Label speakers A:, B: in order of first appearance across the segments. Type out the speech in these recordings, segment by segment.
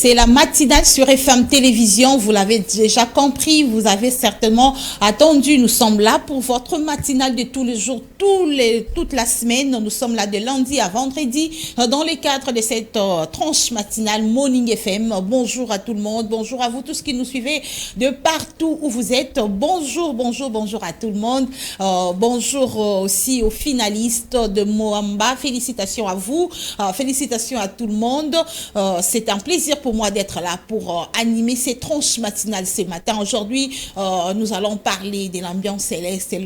A: C'est la matinale sur FM Télévision. Vous l'avez déjà compris, vous avez certainement attendu. Nous sommes là pour votre matinale de tous les jours, toute la semaine. Nous sommes là de lundi à vendredi dans le cadre de cette tranche matinale Morning FM. Bonjour à tout le monde. Bonjour à vous tous qui nous suivez de partout où vous êtes. Bonjour, bonjour, bonjour à tout le monde. Bonjour aussi aux finalistes de Moamba. Félicitations à vous. Félicitations à tout le monde. C'est un plaisir pour moi d'être là pour animer ces tranches matinales ce matin. Aujourd'hui, nous allons parler de l'ambiance céleste.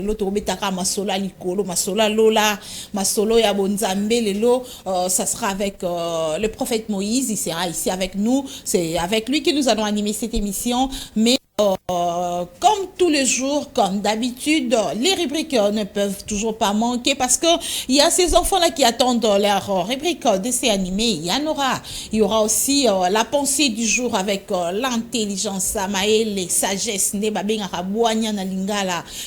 A: Masola Likolo, Masola Lola, Masolo Yabonzambe, Lelo. Ça sera avec le prophète Moïse. Il sera ici avec nous. C'est avec lui que nous allons animer cette émission. Mais comme tous les jours, comme d'habitude, les rubriques ne peuvent toujours pas manquer parce que il y a ces enfants-là qui attendent leur rubrique d'essai animé. Il y aura aussi la pensée du jour avec l'intelligence, Samaël, les sagesses, il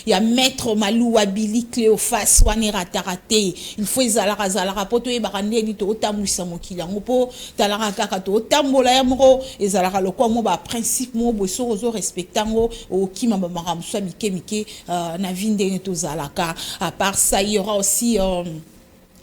A: y a Maître Malou Abili Cléophas, Wanera Tarate. Il faut Zalara Zalara Poto et Barandé to Otamu Samoki Langopo, Talara Kakato Otambola Yamro, et Zalara Lokomo, principe mo, Bosso respectango, au Kima Maramswa Mike na vinde to Zalaka. À part ça, il y aura aussi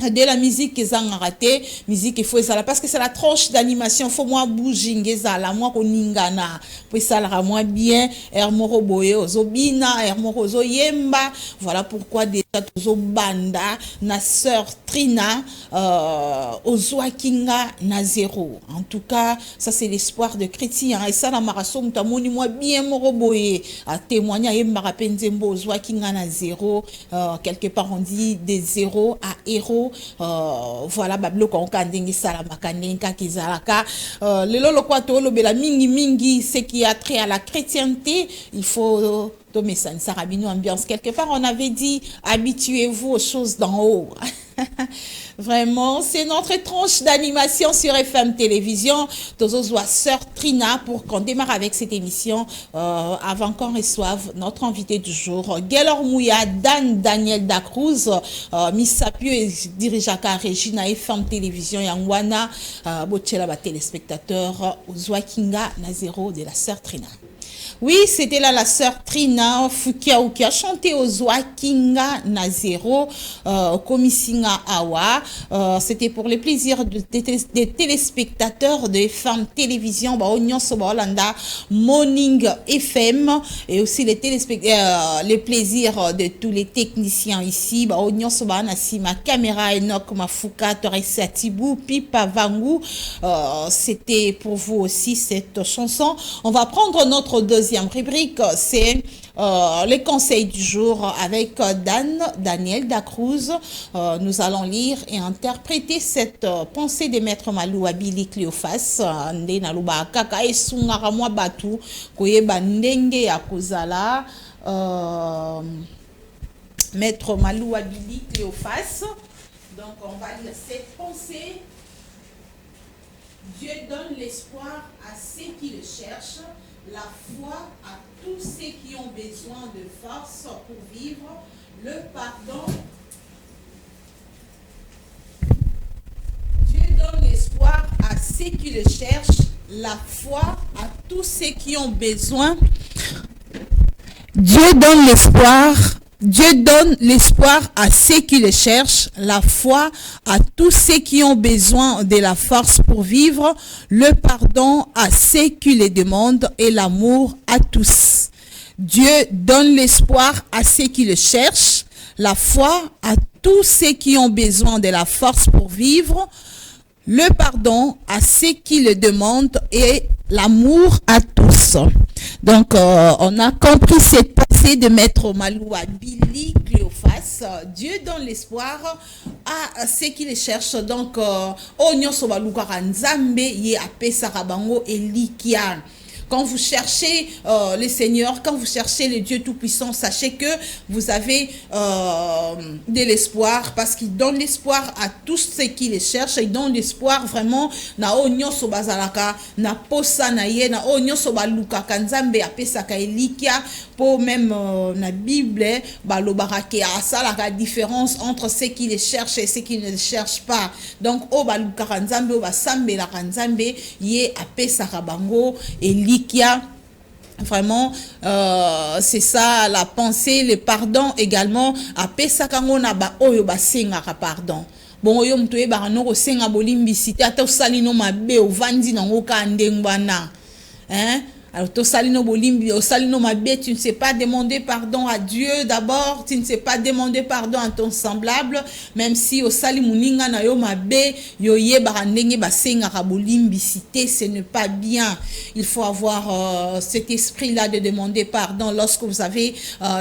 A: de la musique qu'ils ont raté, musique il faut ça parce que c'est la tranche d'animation, faut moi bouger la moi koningana pour ça la moi bien hermoro boye ozobina hermoro yemba. Voilà pourquoi déjà tozo banda na sœur Trina ozoakinga na zéro. En tout cas, ça c'est l'espoir de chrétien et ça la maraso mutamoni moi bien moro boye à témoigner yemba rapenzembo ozoakinga na zéro. Quelque part on dit des zéros à héros. Voilà bablo konka ndenge sala makanenka kizalaka le lolo kwato lobela mingi ce qui a trait à la chrétienté. Il faut tomber ça sarabino ambiance quelque part. On avait dit habituez-vous aux choses d'en haut. Vraiment, c'est notre tranche d'animation sur FM Télévision. Tozozoa Sœur Trina pour qu'on démarre avec cette émission avant qu'on reçoive notre invité du jour, Gelor Mouya Daniel Dacruz, Miss Sapio et dirigeaka Regina FM Télévision Yangwana, Botchela ba téléspectateur Ozoakinga Nazero de la Sœur Trina. Oui, c'était là la sœur Trina Fukiaou qui a chanté aux Kinga Nazero, Komisinga Awa. C'était pour le plaisir des téléspectateurs de FM Télévision, Oignon Sobolanda, Morning FM, et aussi les plaisirs de tous les techniciens ici, Oignon Sobolanda, ma caméra Enoch Mafuka, Toresa Tibou, Pipa Vangu. C'était pour vous aussi cette chanson. On va prendre notre deuxième rubrique, c'est les conseils du jour avec Daniel Dacruz. Nous allons lire et interpréter cette pensée de Maître Malou Abili Cléophas. Ndenaluba kaka esungara mwa batu koyeba ndenge ya kozala. Maître Malou Abili Cléophas. Donc on va lire cette pensée. Dieu donne l'espoir à ceux qui le cherchent, la foi à tous ceux qui ont besoin de force pour vivre, le pardon. Dieu donne l'espoir à ceux qui le cherchent, la foi à tous ceux qui ont besoin. Dieu donne l'espoir à ceux qui le cherchent, la foi à tous ceux qui ont besoin de la force pour vivre, le pardon à ceux qui le demandent et l'amour à tous. Dieu donne l'espoir à ceux qui le cherchent, la foi à tous ceux qui ont besoin de la force pour vivre, le pardon à ceux qui le demandent et l'amour à tous. Donc, on a compris cette pensée de Maître Malou Abili Cléophas. Dieu donne l'espoir à ceux qui le cherchent. Donc, Onyo Sobaluka Nzambe Ye Ape Sarabango Elikia. Quand vous cherchez le Seigneur, quand vous cherchez le Dieu Tout-Puissant, sachez que vous avez de l'espoir, parce qu'il donne l'espoir à tous ceux qui les cherchent. Il donne l'espoir vraiment na onyoso bazalaka na posa na ye na onyoso baluka kanzambe apesaka elikia pour même na Bible balobaka ke asala la différence entre ceux qui les cherchent et ceux qui ne les cherchent pas. Donc o baluka kanzambe o basambe la kanzambe ye apesaka bango elikia. Vraiment, c'est ça la pensée, le pardon également. Apesaka ngona ba oyo basengaka pardon. Bon oyo mtoye ba no ko senga bolimbisite ata usali no mabe ovandi na ngoka ndengwana. Hein? Alors, tu ne sais pas demander pardon à Dieu d'abord, tu ne sais pas demander pardon à ton semblable, même si au sali muninga na yo mabe yo ye barandenge basenga kabolimbisite, ce n'est pas bien. Il faut avoir cet esprit-là de demander pardon lorsque vous avez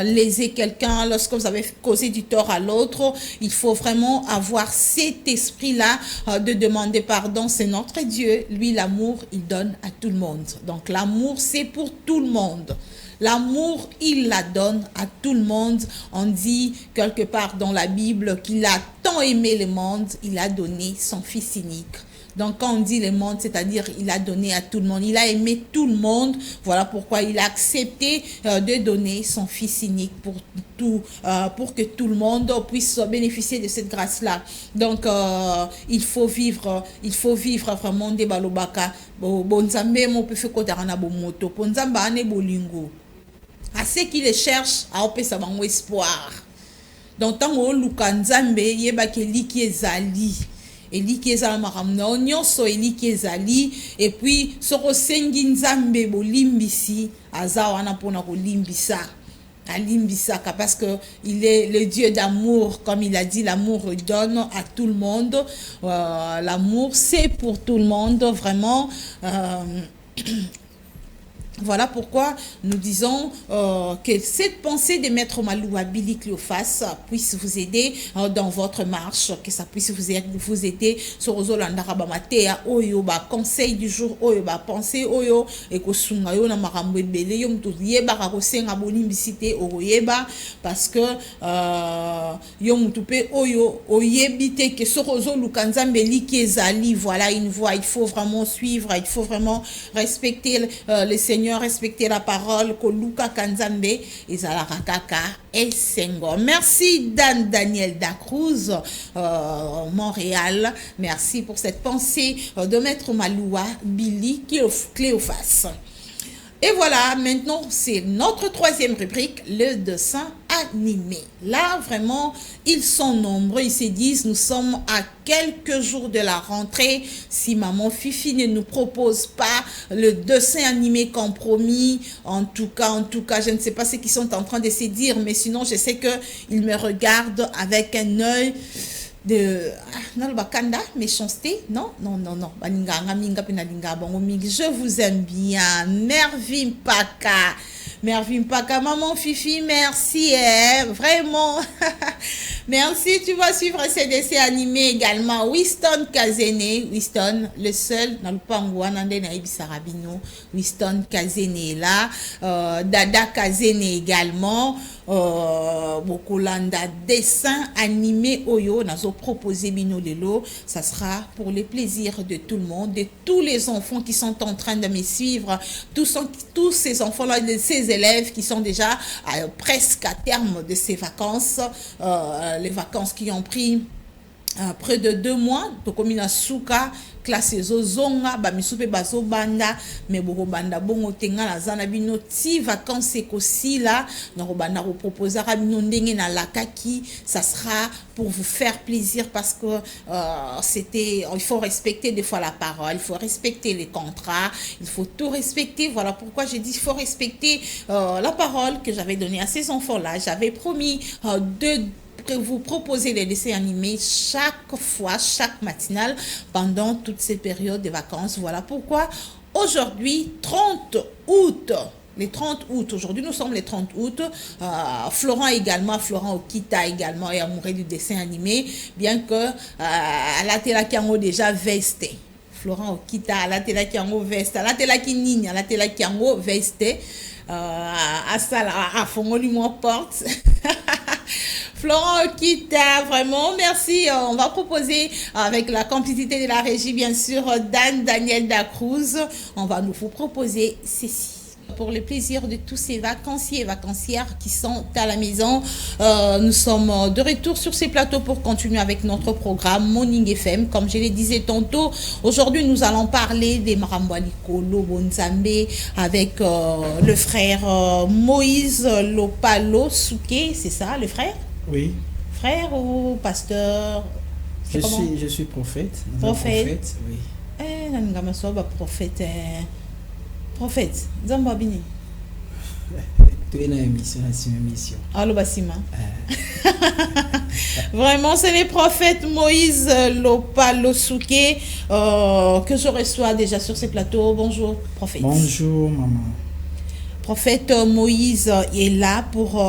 A: lésé quelqu'un, lorsque vous avez causé du tort à l'autre. Il faut vraiment avoir cet esprit-là de demander pardon. C'est notre Dieu. Lui, l'amour, il donne à tout le monde. Donc, l'amour, c'est pour tout le monde. L'amour, il la donne à tout le monde. On dit quelque part dans la Bible qu'il a tant aimé le monde, il a donné son Fils unique. Donc, quand on dit le monde, c'est-à-dire il a donné à tout le monde. Il a aimé tout le monde. Voilà pourquoi il a accepté de donner son Fils unique pour que tout le monde puisse bénéficier de cette grâce-là. Donc, il faut vivre vraiment des balobaka. Bonzambe mo pe fe kotarana bo moto. Bonzamba ane bolingo. À ceux qui les cherchent, à opesa bango espoir. Donc, tant que lukanzambe yeba ke liki ezali. Eli kezala makamna onyoso eli kezali et puis soko sengi nzambe bolimbisi aza wana pona kolimbisa alimbisaka parce que il est le Dieu d'amour, comme il a dit, l'amour donne à tout le monde, l'amour c'est pour tout le monde vraiment. Voilà pourquoi nous disons que cette pensée de Maître Maloua Billy Cléophas puisse vous aider dans votre marche, que ça puisse vous aider sur Ozolandara Bamatea, Oyo, conseil du jour, Oyo, pensée, Oyo, et Kosunga, Yo, Namarambo, Bele, Yom, Yeba, Rakosenga, Bonimbicité, Oyoeba, parce que Yom, Tupe, Oyo, Oyebite, que sur Ozo, Lukanzambe, Likezali, voilà une voie, il faut vraiment suivre, il faut vraiment respecter le Seigneur, respecter la parole, Koluka Kanzambe, Ezala Kaka et Senghor. Merci Daniel Dacruz, Montréal. Merci pour cette pensée de Maître Maloua Billy Cléophas. Et voilà, maintenant, c'est notre troisième rubrique, le dessin animé. Là, vraiment, ils sont nombreux. Ils se disent, nous sommes à quelques jours de la rentrée. Si maman Fifi ne nous propose pas le dessin animé compromis, en tout cas, je ne sais pas ce qu'ils sont en train de se dire, mais sinon, je sais qu'ils me regardent avec un œil de Nalbakanda, méchanceté, non. Je vous aime bien. Mervin Paka, maman Fifi, merci, vraiment. Merci, tu vas suivre ces dessins animés également. Winston Kazene, le seul, dans le Pangouanande Naïbisarabino, Winston Kazene là, Dada Kazene également, Bokolanda, dessin animé Oyo, nazo proposé Bino Lelo, ça sera pour le plaisir de tout le monde, de tous les enfants qui sont en train de me suivre, tous ces enfants-là, ces élèves qui sont déjà presque à terme de ces vacances, les vacances qui ont pris près de 2 mois, Tokomina Souka, classe zonga, bamisupe bazo banda, mais boko banda bongo tenga la zana bino ti vacances ekosi là, nako banda ko proposer bino ndenge na lakaki, ça sera pour vous faire plaisir parce que il faut respecter des fois la parole, il faut respecter les contrats, il faut tout respecter. Voilà pourquoi j'ai dit il faut respecter la parole que j'avais donnée à ces enfants-là. J'avais promis de vous proposer des dessins animés chaque fois, chaque matinale pendant toutes ces périodes de vacances. Voilà pourquoi aujourd'hui, 30 août, les 30 août, aujourd'hui nous sommes les 30 août, Florent Okita également est amoureux du dessin animé, bien que la télé qui a déjà vesté. Florent Okita, la tela qui en veste, la tela qui nigne, la tela qui en veste, à ça, à fond, lui, mon porte. Florent Okita, vraiment, merci. On va proposer avec la complicité de la régie, bien sûr, Daniel Dacruz. On va nous vous proposer ceci. Pour le plaisir de tous ces vacanciers et vacancières qui sont à la maison, nous sommes de retour sur ces plateaux pour continuer avec notre programme Morning FM. Comme je le disais tantôt, aujourd'hui nous allons parler des Marambwaliko Lobonzambe avec le frère Moïse Lopalo Souké, c'est ça le frère?
B: Oui.
A: Frère ou pasteur?
B: Je suis prophète.
A: Prophète,
B: oui.
A: Prophète. Prophète, Zambabini.
B: Tu es dans l'émission,
A: Allo Bassima. Vraiment, c'est le prophète Moïse Lopalosouké que je reçois déjà sur ces plateaux. Bonjour, prophète.
B: Bonjour, maman.
A: Prophète Moïse est là pour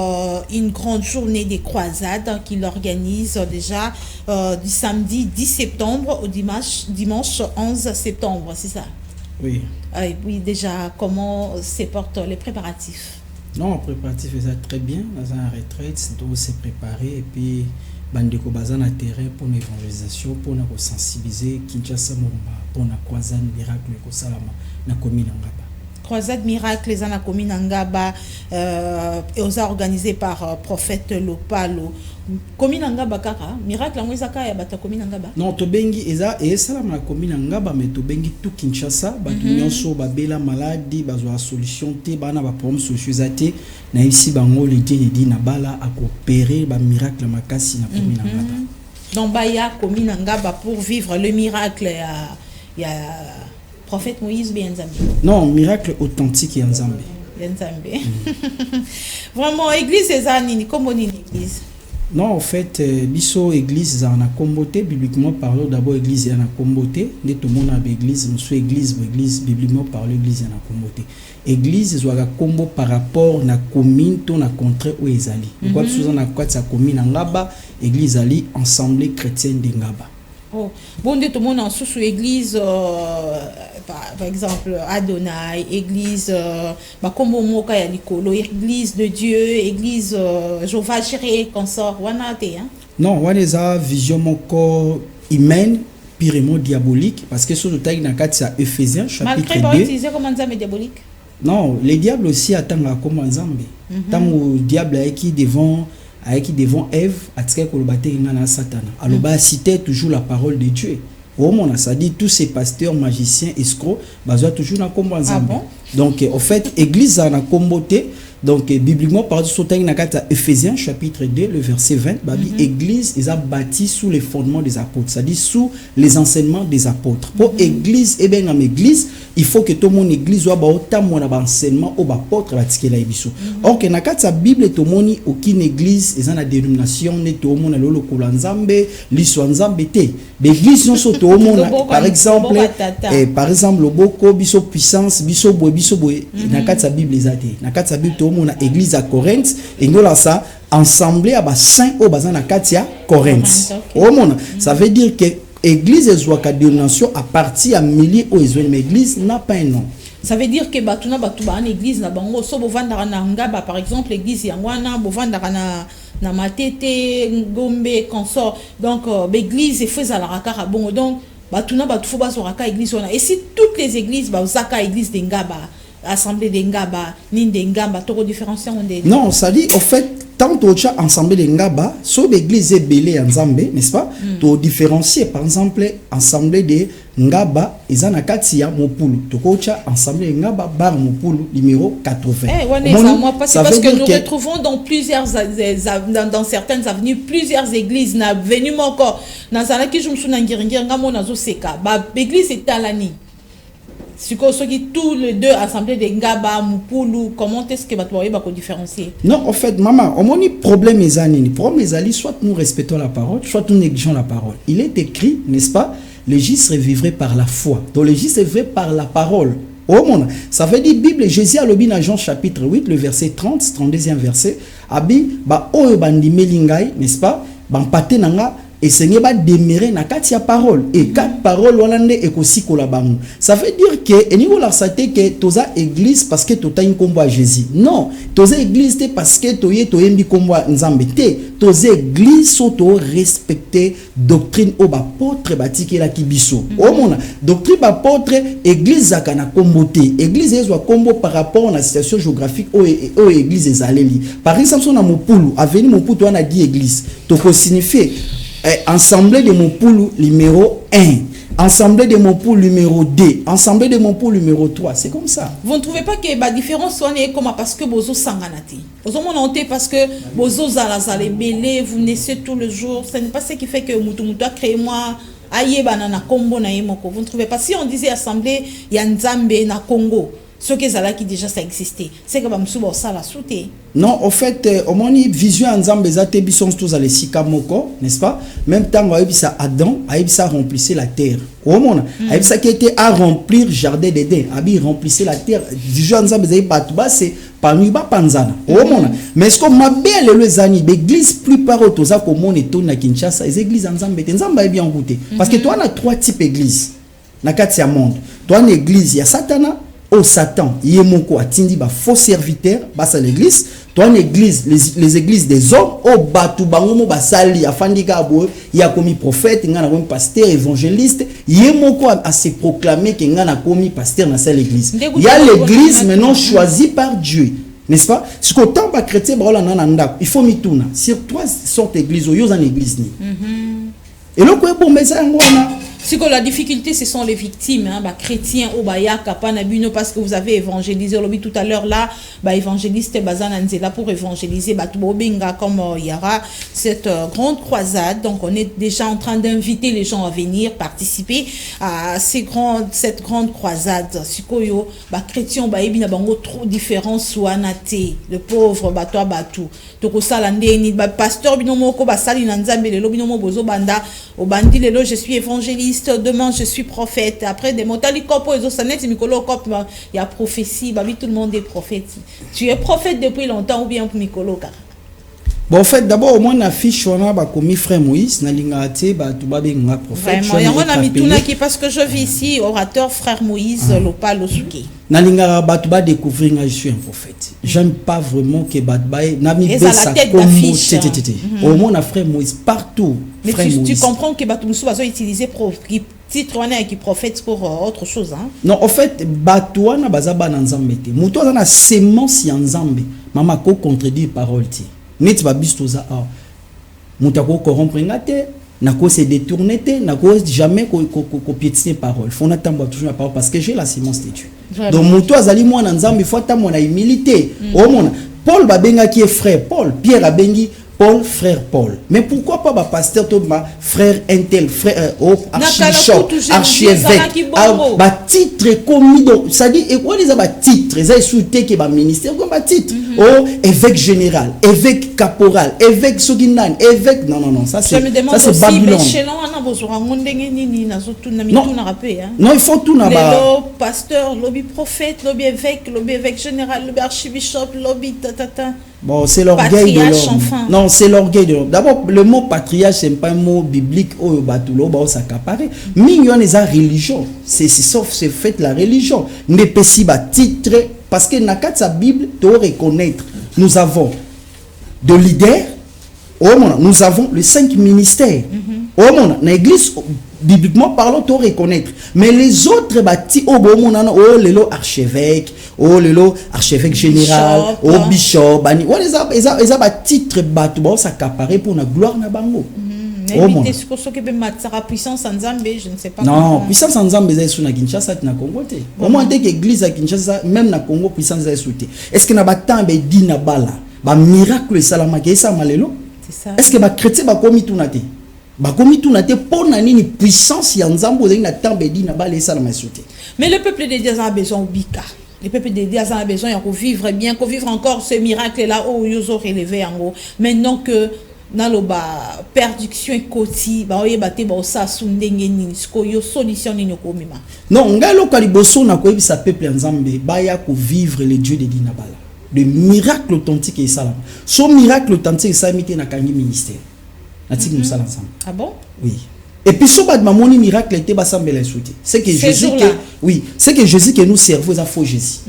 A: une grande journée des croisades qu'il organise déjà du samedi 10 septembre au dimanche 11 septembre, c'est ça?
B: Oui.
A: Et puis déjà, comment se portent les préparatifs?
B: Non, les préparatifs sont très bien. Dans une retraite, on s'est préparé et puis bandeko bazan à terrain pour l'évangélisation, pour nous sensibiliser Kinshasa pour la croisade miracle ko salama na commune Ngaba.
A: Croisade miracle les ana commune Ngaba organisé par prophète Lopalo. Commune Ngaba kaka miracle ngwezaka ya bata commune Ngaba.
B: Non, to bengi eza et salama na commune Ngaba mais to bengi tout Kinshasa batu nyonso babela maladie bazwa solution te bana ba problème solution te na ici bango le dit na bala a coopérer ba miracle makasi na commune Ngaba.
A: Donc baya commune Ngaba pour vivre le miracle ya prophète Moïse Bienzambe.
B: Non, miracle authentique ya Nzambe.
A: Bienzambe. Vraiment église ezani comme on église.
B: Non, en fait, biso église en a comboté bibliquement parlant d'abord église en a comboté, ne tout le monde a église, nous église bibliquement parlant église en a comboté. Église soit combo par rapport na commune ton na contrée où ezali. Quoi sous on a quoi sa commune Ngaba, église ali ensemble chrétienne de Ngaba.
A: Oh, bon de tout le monde en sous église par exemple Adonai, église comme moka ya likolo, église de Dieu, église Jéhovah Jireh consort wana te hein.
B: Non, wana za vision moko humaine purement diabolique parce que sur le taille dans 4 c'est Ephésiens chapitre 2.
A: Malgré utiliser comme Nzambe diabolique.
B: Non, les diables aussi attendent comme Nzambe. Tant le diable qui devant Ève attirer kolobate ngana Satan. Alors bah citer toujours la parole de Dieu. Au moment ça dit tous ces pasteurs magiciens escrocs bazoa toujours na kombo Nzambe.
A: Ah bon?
B: Donc en fait église a na komboté. Donc bibliquement par exemple sur Ephésiens chapitre 2 le verset 20 babi église ils a bâti sous les fondements des apôtres, c'est-à-dire sous les enseignements des apôtres. Pour église et bien église il faut que tout le monde église soit autant mon enseignement au apôtre va tirer la biso. Or que na kata bible tout le monde aucune église ils ont la dénomination ne tout le monde le lokola Nzambe liswa Nzambe te. L'église non tout le monde par exemple le boko biso puissance biso boy na kata bible ezate na kata bible mon église à Corinthe et nous là ça ensemble à saint au bazan à Katia Corinthe. Au monde ça veut dire que église est soit dénomination à partir à milliers aux mais église n'a pas un nom.
A: Ça veut dire que batuna batuba en église na bango so bovanda na Ngaba par exemple église yangwana bovanda na Matete Ngombe consort donc l'église est faisait la rakara bongo donc batuna batufa bazoraka église ona et si toutes les églises bazaka église de Ngaba assemblée de Ngaba ni de Ngaba toko différencier on des.
B: Non, ça dit en fait tant au chat ensemble de Ngaba so l'église est belé en Nzambe n'est-ce pas to différencier par exemple ensemble de Ngaba ezana katia mopulu toko cha ensemble de Ngaba bar mopulu numéro 80.
A: Parce que nous retrouvons dans plusieurs dans certaines avenues plusieurs églises na venu encore na zala ki jumsu na ngiringira ngamo nazo seka ba église etalani. Si tous les deux assemblées de Ngaba, Mupulu, comment est-ce que vous pouvez différencier? Non, en fait, maman, on a un problème. Le problème est soit nous respectons la parole, soit nous négligeons la parole. Il est écrit, n'est-ce pas, le juste revivrait par la foi. Donc le juste revivrait par la parole. Au monde, ça veut dire Bible, Jésus a lobby dans Jean chapitre 8, le verset 30, 32e verset. Abi, ba oyo bandi melingai, n'est-ce pas? Ban paté nanga
B: et Seigneur va demeurer na katia parole et quatre paroles walande et aussi bango. Ça veut dire que et niveau la sate que toza église parce que tota une combo à Jésus. Non, toza église parce que toye toyembi combo nzambe te. Toza église soto respecter doctrine au apôtre batiki la kibiso. O mona doctrine apôtre église zakana combo te. Église ezwa combo par rapport à la situation géographique au église ezaleli. Par exemple on a Mopulu, aveni Mopulu on a dit église. Toko signifie Assemblée de Mopulu numéro 1, Assemblée de Mopulu numéro 2, Assemblée de Mopulu numéro 3, c'est comme ça.
A: Vous ne trouvez pas que la différence soit comme parce que bozo sanganati. Bozo mononté parce que bozo zalazale belé, vous naissez tout le jour, ce n'est pas ce qui fait que mutu a créé moi aye banana combo na yemoko. Vous ne trouvez pas si on disait assemblée ya Nzambe na Congo. Ce que ça qui déjà ça existait, c'est que bamsuba ça la souté.
B: Non, en fait, au moins vision ensemble des atébissons tous à les sikamoko, n'est-ce pas? Même temps où ça Adam, ça remplissait la terre. Au moins, ça qui était à remplir jardin d'Éden, abi remplissait la terre. Vision ensemble des batuba c'est parmi bas panzana. Au moins, mais ce qu'on m'a bien les amis, l'église plus par autoza comme on est tourné à Kinshasa, les églises ensemble, ensemble est bien goûté. Parce que toi on a trois types d'églises. Na katia monde. Toi une église, il y a Satana. Au Satan, yemoko atindi ba faux serviteur, basa l'église, toi une église, les églises des hommes, au batu bangomo basali afandika abo, ya komi prophète, ngana komi pasteur, évangéliste, yemoko a se proclamer que ngana komi pasteur dans cette église. Il y a l'église maintenant choisie par Dieu. N'est-ce pas? Ce que tant pas chrétien il faut mituna. Sur trois sortes d'églises, il y a une église ni. Et là quoi pour message ngwana.
A: Si que la difficulté, ce sont les victimes, hein, chrétiens ou bayaka panabino parce que vous avez évangélisé tout à l'heure là, évangéliste Bazananzela pour évangéliser Batubobinga comme il y aura cette grande croisade. Donc on est déjà en train d'inviter les gens à venir participer à cette grande croisade. Si que yo chrétiens baebina bango trop différents soanate, le pauvre batwa batu. Toko salande ni pasteur binomo ko basali nanzambe le binomo bozo banda au bandi lelo je suis évangéliste. Demain je suis prophète. Après des motali kopo ezo sanet mikolo kop il y a prophétie, babi tout le monde est prophète. Tu es prophète depuis longtemps ou bien pour mikolo kara?
B: Bon en fait d'abord au moins na fiche on a commis frère Moïse na lingate ba tout babe nga prophète.
A: Vraiment, on a mis tout là qui parce que je vis ici orateur frère Moïse Lopa Losuke.
B: Na lingara ba tout ba découvrir que je suis un prophète. J'aime pas vraiment que ba na mi besa comme au moins na frère Moïse partout.
A: Mais tu comprends que Batumusu va utiliser titre qui prophète pour autre chose hein?
B: Non, en fait, Batouana bazaba na nzambe te. Muto na sémence ya nzambe. Mama ko contredire parole ti. Net ba bistoza a. Muta ko corrompre ngate, na ko se détourner te, na ko jamais ko piétiner parole. Faut na tambo toujours la parole parce que j'ai la sémence de Dieu. Donc muto azali mo na nzambe faut ta mo na humilité. O mona Paul babenga qui est frère Paul, Pierre abengi Paul, frère Paul. Mais pourquoi pas pasteur Thomas, frère Intel, frère archibishop, archevêque, titre commis donc ça dit et quoi les titres, ils ont souhaité que ministère comme titre. Oh, évêque général, évêque caporal, évêque Soginan, évêque non ça c'est Babylone. Non, il faut tout
A: là-bas. Pasteur, lobby prophète, lobby évêque général, lobby archibishop, lobby tata.
B: Bon, c'est l'orgueil de l'homme. Non, c'est l'orgueil de l'homme. D'abord, le mot patriarche, ce n'est pas un mot biblique. Oh, batulo, bah, ça s'accapare. Mais il y a une religion. C'est sauf, c'est fait la religion. Ne pas si titre, parce que dans la Bible, tu dois reconnaître. Nous avons de leaders. Nous avons les 5 ministères. Dans l'église, bibliquement parlant, tu dois reconnaître. Mais les autres bâtis, le archevêque, archevêque général, bishop, ils ont titre bâtiment, ça s'accapare pour la gloire na bango.
A: Puissance en Zambie, je ne sais pas.
B: Non, puissance en Zambie, c'est sur la Kinshasa, na Congo. Au moins, dès que l'église à Kinshasa, même na Congo, puissance est soutée. Est-ce que na batan be di na bala, ba miracle salama ke ça malelo?
A: C'est ça.
B: Est-ce que ba chrétien ba komi tout na te? Ba komi tout na te pour na nini puissance ya Nzambo na tambe di na bala salama soutée.
A: Mais le peuple de Dieu a besoin au bika. Le peuple de Dieu a besoin de vivre bien, de vivre encore ce miracle là où ils ont relevé en haut. Maintenant que dans le perdition côté ba oyebate ba osa sundenge nini sko yo solution ni komima.
B: Non, ngalo kaliboso na ko sa peuple Nzambe ba ya ko vivre le Dieu de Dinabala. Le miracle authentique et salam. Son miracle authentique ça mité na kangi ministère. natiki musala ensemble.
A: Ah bon?
B: Oui. Et puis so bad mamoni miracle était basambela souti. C'est que Jésus que oui, c'est que Jésus que nous servons ça faux Jésus.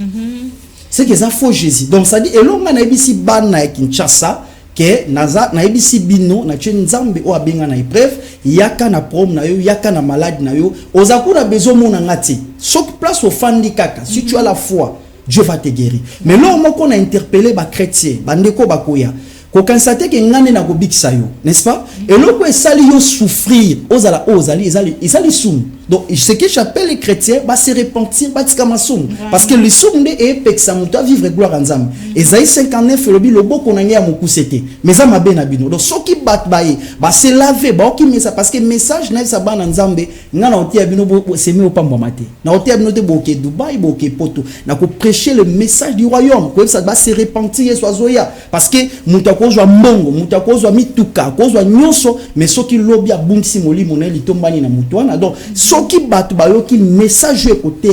B: C'est que ça faux Jésus. Donc ça dit elonga na ebisi bana Kinshasa que naza na ebisi bino na tche nzambe o abenga na épreuve yaka na problème na yo yaka na malade na yo ozakuna besoin mona ngati. Sok place au fandi kaka. Si tu as la foi, Dieu va te guérir. Mais là on a interpellé ba chrétien, ba ndeko bakoya. Ko constater que ngane na ko bikisa yo, n'est-ce pas? Et là ko esali yo souffrir, ezali soum. Donc ce que j'appelle les chrétiens va se repentir batika masoum parce que le soum est peksa muto vivre gloire nzambe. Esaïe 59 lobi lobo konanga ya mokusete. Mais ça mabe na bino. Donc soki bat baye, ba se laver, ba oki message parce que message na sa bana nzambe ngana oti ya bino bo semi opamba mate. Na oti ya bino te boke Dubai, boke Poto. Na ko prêcher le message du royaume. Ko ça va se repentir sozoya parce que muto kozwa mbongo, muto kozwa mituka, kozwa nyonso, mais soki lobi ya bungsi molimo na litombani na muto wana. Donc soki batu bayoki message côté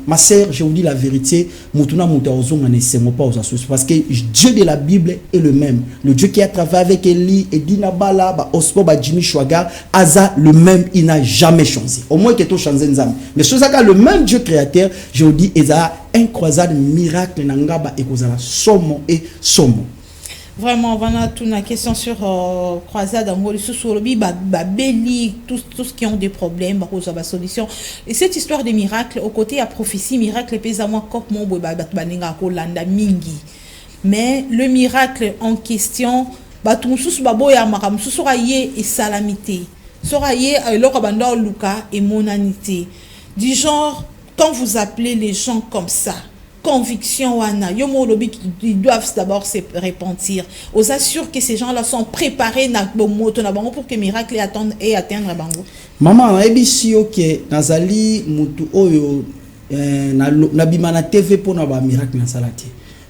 B: ma sœur, je vous dis la vérité, mutuna muta ozonga ne semo pas aux associés parce que Dieu de la Bible est le même. Le Dieu qui a travaillé avec Eli et Dinabala, ba Ospo, ba Jimmy Chwaga, Aza le même, il n'a jamais changé. Au moins qu'il ait changé nzam. Mais ce ça le même Dieu créateur, je vous dis eza un croisade miracle nangaba et kozala somo et somo.
A: Vraiment, on a toute une question sur croisade en gros, sur Béli, tous qui ont des problèmes, la solution. Et cette histoire de miracle, au côté à prophétie, miracle pèse à moi comme mon mingi. Mais le miracle en question, batumsus baboya maram, soraye et salamité, soraye l'orabanda luka et monanité. Du genre, quand vous appelez les gens comme ça, conviction wana yomo lobi ils doivent d'abord se repentir. Aux assure que ces gens-là sont préparés na moto na bango pour que miracle attende et atteindre bango.
B: Maman na ebisi OK nazali mutu oyo na bimana TV pona ba miracle na salati.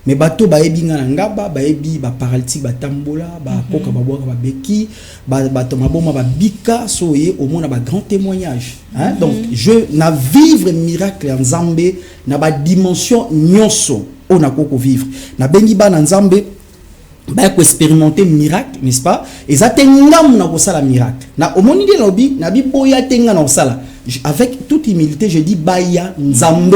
B: Mais bato ba ebinga na ngaba ba ebi ba paralytique ba tambola ba koka ba boka ba beki ba to maboma ba bika soye au moins ba grand témoignage hein. Donc je na vivre miracle en Nzambe na ba dimension nyonso on a koko vivre na bengi ba na Nzambe ba ko expérimenter miracle n'est-ce pas et ça tengam na ko sala miracle na omoni de lobi na bi boya tenga na sala avec toute humilité je dis baya Nzambe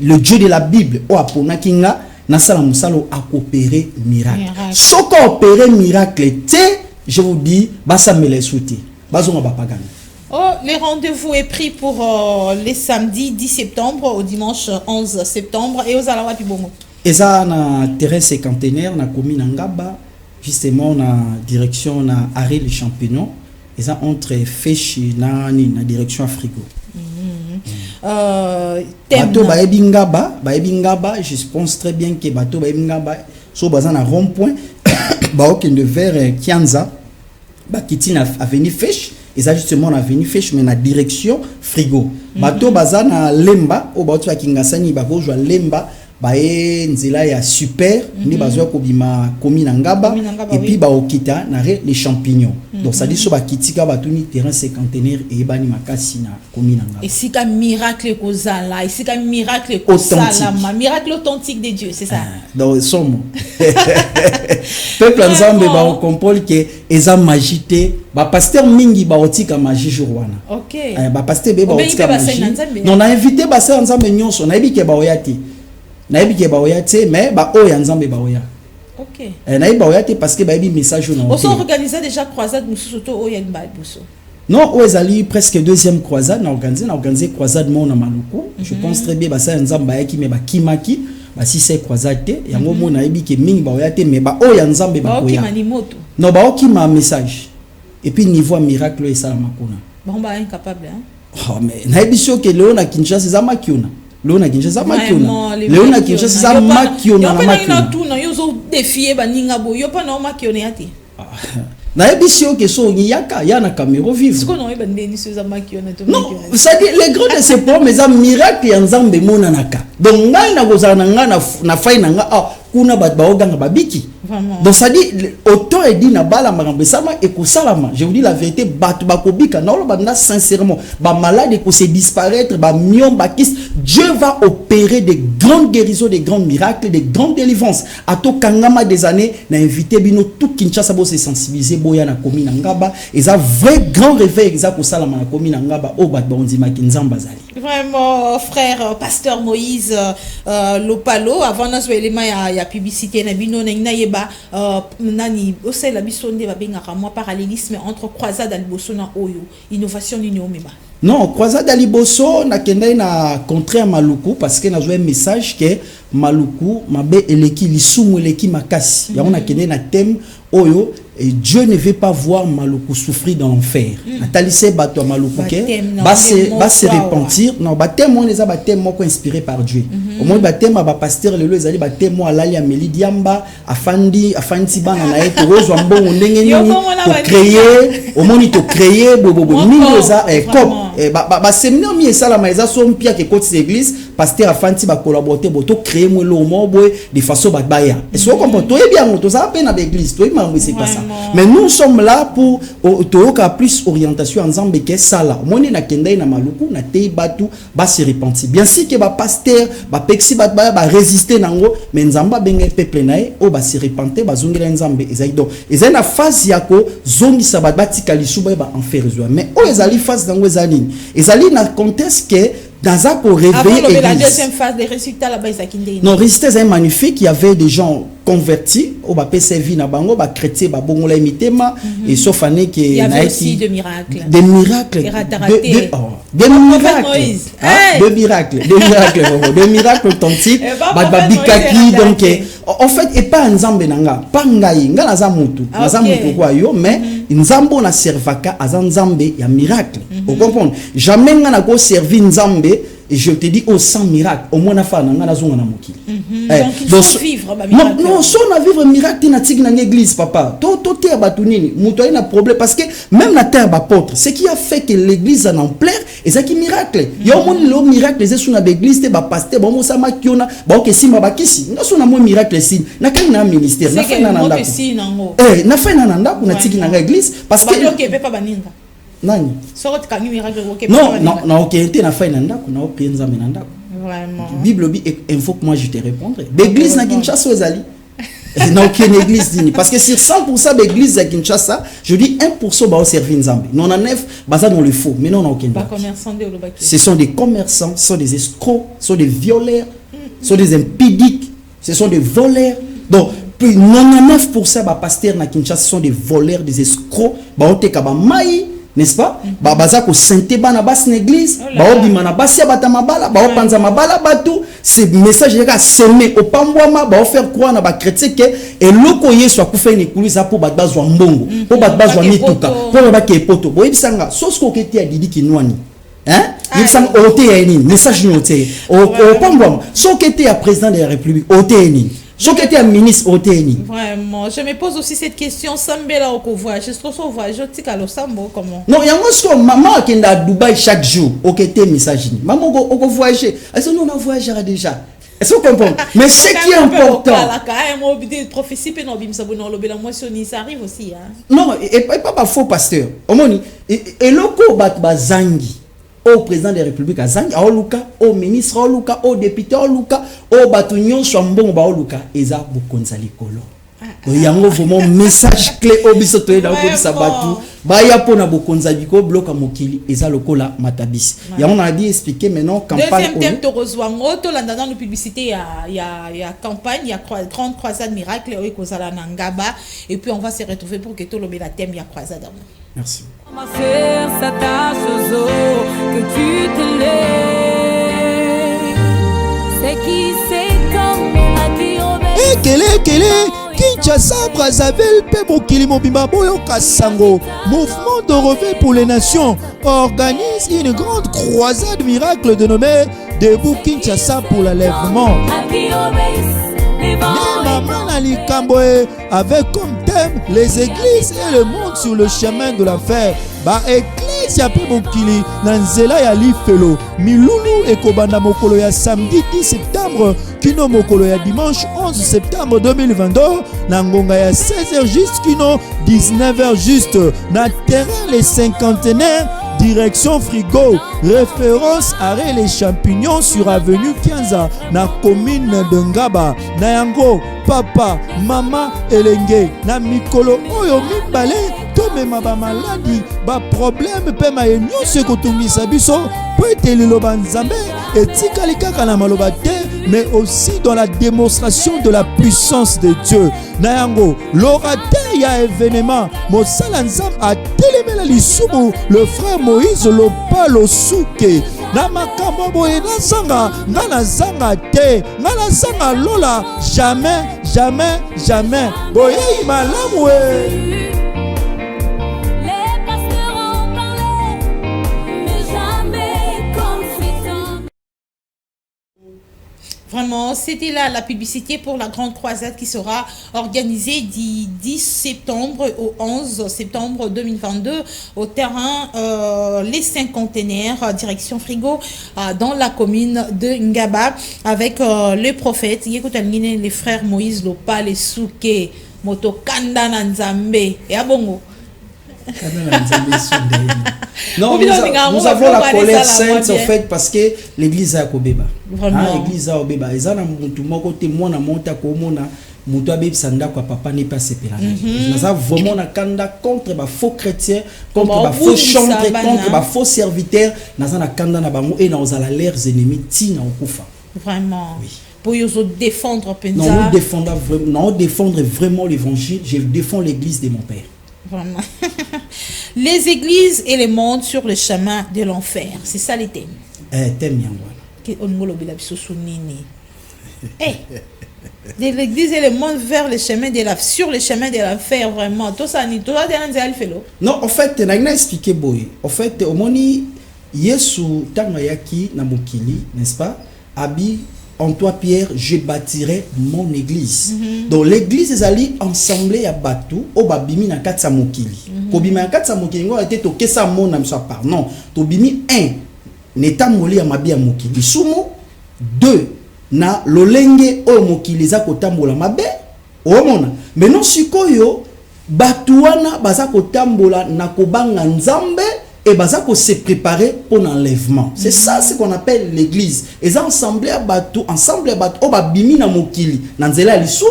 B: le Dieu de la Bible o apona kinga na sala musalo a coopérer miracle. Soko opérer miracle té, je vous dis, basa mele souti. Bazonga ba pagana.
A: Oh, les rendez-vous est pris pour les samedis 10 septembre au dimanche 11 septembre et aux Alawa du Bongo. Et
B: ça na terrain cinquantenaire na commune Ngaba, justement na direction na arrêt les champignons, et ça entre Féchi na direction Afrigo. Bateau ba ebingaba, je pense très bien que bateau ba ebingaba so bazan à rond-point ba okende vers Kianza ba kitina avenue Fèche et ça justement na avenue Fèche mais na direction Frigo. Bateau bazan à Lemba au bateau ya Kingasani ba kozwa Lemba ba nzela ya super ni bazwa ko bima komi na Ngaba et puis ba okita na les champignons. Donc ça dit so ba kitika ba tuni terrain cinquantenaire et bani makasi na komi na Ngaba.
A: Et si ka miracle kozala, et si ka miracle kozala, miracle authentique de Dieu, c'est ça.
B: Donc somo. Peuple ensemble ba comprendre que eza magité ba pasteur mingi ba otika magie jourwana.
A: OK.
B: Ba pasteur be ba otika magie. Non na invité ba pasteur ensemble nyonso na ibike ba oyati. Na ibike ba oyati mais ba oya nzambe ba oya.
A: OK.
B: Na iba oyati parce que ba ibi message na.
A: On s'organise déjà croisade musuto oya ba buso.
B: Non, Oezali presque deuxième croisade, na organisé croisade mona maluku. Je pense très bien ba ça nzamba yaki me ba kimaki, ba si c'est croisade te, yango mona ebi ke mingi ba oyate me ba oya nzambe ba oya. Non ba oki ma message. Et puis niveau miracle et ça makuna.
A: Bon ba incapable hein.
B: Oh mais na ebi sio ke Léona Kinshasa za makiona. Léona Kinshasa makiona. Léona Kinshasa za makiona na makiona.
A: Yo pa na tout na yo zo défier ba ninga bo, yo pa na makiona yati.
B: Na ebisio ke so yaka ya na caméra vivre.
A: Ce qu'on a bandeni sur za makiona to.
B: Non, ça dit les grands de ces problèmes mais ça miracle ya nzambe mona naka. Donc ngai na kozana nga na fai na nga kuna bat ba oganga babiki.
A: Vraiment.
B: Donc ça dit autant leur dit na bala marambe sama et ko salama. Je vous dis la vérité, batu bakobika na lo banda sincèrement, ba malade ko se disparaître, ba mion ba kis, Dieu va opérer des grandes guérisons, des grands miracles, des grandes délivrances. Ato kangama des années na invité bino tout Kinshasa bo se sensibiliser boya na komi na ngaba, et ça vrai grand réveil ça ko salama na komi na ngaba o bat bondima kinzamba zali.
A: Vraiment frère pasteur Moïse Lopalo avant na zo élément ya publicité na bino na yeba nani osela bisonde ba bengaka moi parallélisme entre croisade à liboso na oyo innovation ni omeba.
B: Non, croisade à liboso na kende na contraire Maluku parce que na zo un message que Maluku mabe eleki lisumu eleki makasi. Ya on a kende na thème oyo et Dieu ne veut pas voir Maluku souffrir dans l'enfer. Atalise bato Maluku ke va se repentir. Non, baptême on les a baptême moko inspiré par Dieu. Au moins baptême ba pasteur lelo ezali baptême mo alali ameli diamba afandi bana na eto rozo mbongo ndenge nini to créer au moins to créer bobo mingoza ba séminaire mi esala maïza so mpia ke côté église pasteur afandi ba collaborer boto créer mo lo mo boy de façon ba baya. Et so comprend to bien moto ça peine à l'église to ma c'est pas ça. Mais nous sommes là pour toyoka plus orientation ensemble que ça là. Moi na kendai na Maluku na tei batu ba se repentir. Bien sûr que ba pasteur ba pexi ba résister nango mais nzamba benga peuple nae o ba se repentir ba zongela nzambe ezali donc ezali na phase yako zongi sabat batika lisuba ba enfer ezwa. Mais o ezali phase nango ezali na contexte que dans un pour réveiller
A: la deuxième phase des résultats là-bas
B: non, résultats c'est magnifique, il y avait des gens convertis au bapé servi na bango ba chrétien ba bongola mitema et sauf année que
A: il y avait aussi des miracles
B: de miracles authentiques ba bikaki donc en fait et pas nzambe nanga pas ngai nga na zamutu kwa yo mais nzambo na servaka azanzambe ya miracle vous comprenez jamais nga na go servir nzambe et je te dis au sans miracle au moins na fa na nga na zonga na mokili
A: donc il faut vivre ba miracle
B: non so na vivre miracle na tig na l'église papa to te batunini muto na problème parce que même na terre apôtre ce qui a fait que l'église en ampleur et ça qui miracle yo mon le miracle c'est sur na l'église te ba pasteur ba mo sama kiona ba ke simba ba kisi na so na mo miracle si na kan na ministère na fa na nanda na fa na nanda na tig na l'église parce que
A: OK pe pa baninga
B: nani
A: sorte kangi miracle OK
B: non OK te na fa na ndako na OK nzambe na ndako
A: vraiment
B: Bible bi info que moi je te répondrai l'église na Kinshasa ozali na aucune église dini parce que sur 100% d'église à Kinshasa je dis 1% ba servir nzambe 99 baza dans le faux mais non aucun
A: pas commerçants de
B: ce sont des commerçants sont des escrocs sont des violeurs sont des impudiques ce sont des voleurs donc 99% ba pasteurs na Kinshasa sont des voleurs des escrocs ba oteka ba mai n'est-ce pas baza ko sente bana bas l'église ba obima na basi bata mabala ba opanza mabala batu ce message est semé au pambwama ba faire croire na ba chrétien que eloko yesu akufa ni kulisa pour bat bazwa mbongo pour bat bazwa mituka pour ba ke poto bo ibisanga sosko keti ya didi kinwani ibisanga ote ya ni message ni ote au pambwama so keti ya président de la république ote ni je était un ministre au TNI.
A: Vraiment, je me pose aussi cette question. Sambela au voyage, je trouve ça voyage, je dis qu'à l'Ossambo comment.
B: Non, il y a un maman qui est à Dubaï chaque jour. Ok, t'es message. Maman, on voyager. Est-ce que nous on voyagera déjà? Est-ce que vous comprenez? Mais ce qui est important. Ça arrive aussi. Non, et pas faux pasteur. Et loko bat zangi. Au président de la République à Zang, au Luka, au ministre, au Luka, au député, au Luka, au Batunion, Chambon, au Luka, Eza Bukonzali Kolo. Il y a vraiment un message clé au bisoto dans le sabatu. Baya pona Bukonzali Ko, bloc à Mokili, Eza Lokola Matabis. Il y a on a dit expliquer maintenant campagne.
A: Deuxième thème, tu reçois Ngoto, là dans la publicité, il y a campagne, il y a grande croisade miracle, et Kozala Nangaba, et puis on va se retrouver pour que tout le la thème, il y a croisade.
B: Merci.
C: Ma faire sa tâche aux eaux, que tu te lèves. C'est qui c'est comme a dit
D: Kele Kinshasa Brazzaville pe mokili mobimba boyo kasango mouvement de réveil pour les nations organise une grande croisade miracle dénommée Debout Kinshasa pour l'enlèvement. Avec comme thème les églises et le monde sur le chemin de la fer. Église Ecclesia pe mokili na nzela ya lifelo milulu ekobanda mokolo ya samedi 10 septembre kino mokolo ya dimanche 11 septembre 2022 na ngonga ya 16h juste kino 19h juste na terrain les cinquantenaires direction Frigo, référence arrêt les champignons sur avenue Kianza, na commune de Ngaba, na yango, papa, mama, elenge, na mikolo, oyo mibale, tomema ba maladi, ba problème, pe ma enyo se kotungisa biso, po ete liloba nzambe, etikali kaka na maloba te, mais aussi dans la démonstration de la puissance de Dieu. Na yango, l'orateur ya événement, mosala nzambe a telemela lisumu, le frère Moïse Lopalo Souke. Na makambo boye na zanga, na zanga te, na zanga lola, jamais, jamais, jamais. Boye malamu we.
A: Vraiment, c'était là la publicité pour la grande croisade qui sera organisée du 10 septembre au 11 septembre 2022 au terrain Les Cinquantenaires, direction Frigo, dans la commune de Ngaba, avec le prophète, les frères Moïse Lopa, les Souke, Moto Kanda Nzambe, et Abongo.
B: Non, nous avons la colère sainte en fait parce que l'église a kobeba. L'église a obeba. Eza na mutu moko te mwana monta ko mona mutu abebi sanda kwa papa n'est pas séparé. Nous avons vraiment na kanda contre ba faux chrétiens, contre ba faux chantres, contre ba faux serviteurs, na na kanda na bango et na ozala leurs ennemis tina okufa.
A: Vraiment. Oui. Pour nous défendre Penza.
B: Non, défendre vraiment l'évangile, je défends l'église de mon père.
A: Vraiment. Les églises et les mondes sur le chemin de l'enfer. C'est ça les thèmes.
B: Thème
A: de l'église et le monde vers le chemin de la sur le chemin de l'enfer vraiment. Tout ça ni tout ça
B: non, en fait, on a expliqué boy. En fait, au moni Yesu tanayaki na mokili, n'est-ce pas? Abi en toi Pierre, je bâtirai mon église. Donc l'église est allée ensemble à Batou, au babimi na katsa mokili. Kobimi na katsa mokili ngo était to kesa mon na mso par non. To bimi 1 neta moli ya mabi ya mokili. Sumo 2 na lolenge o mokili za kotambola mabe. O mona. Mais non sikoyo batuana baza kotambola na kobanga nzambe. Et bazako se préparer pour l'enlèvement. C'est ça ce qu'on appelle l'église. Et ça ensemble à bateau, o babimi na mokili. Nanzela lisumu,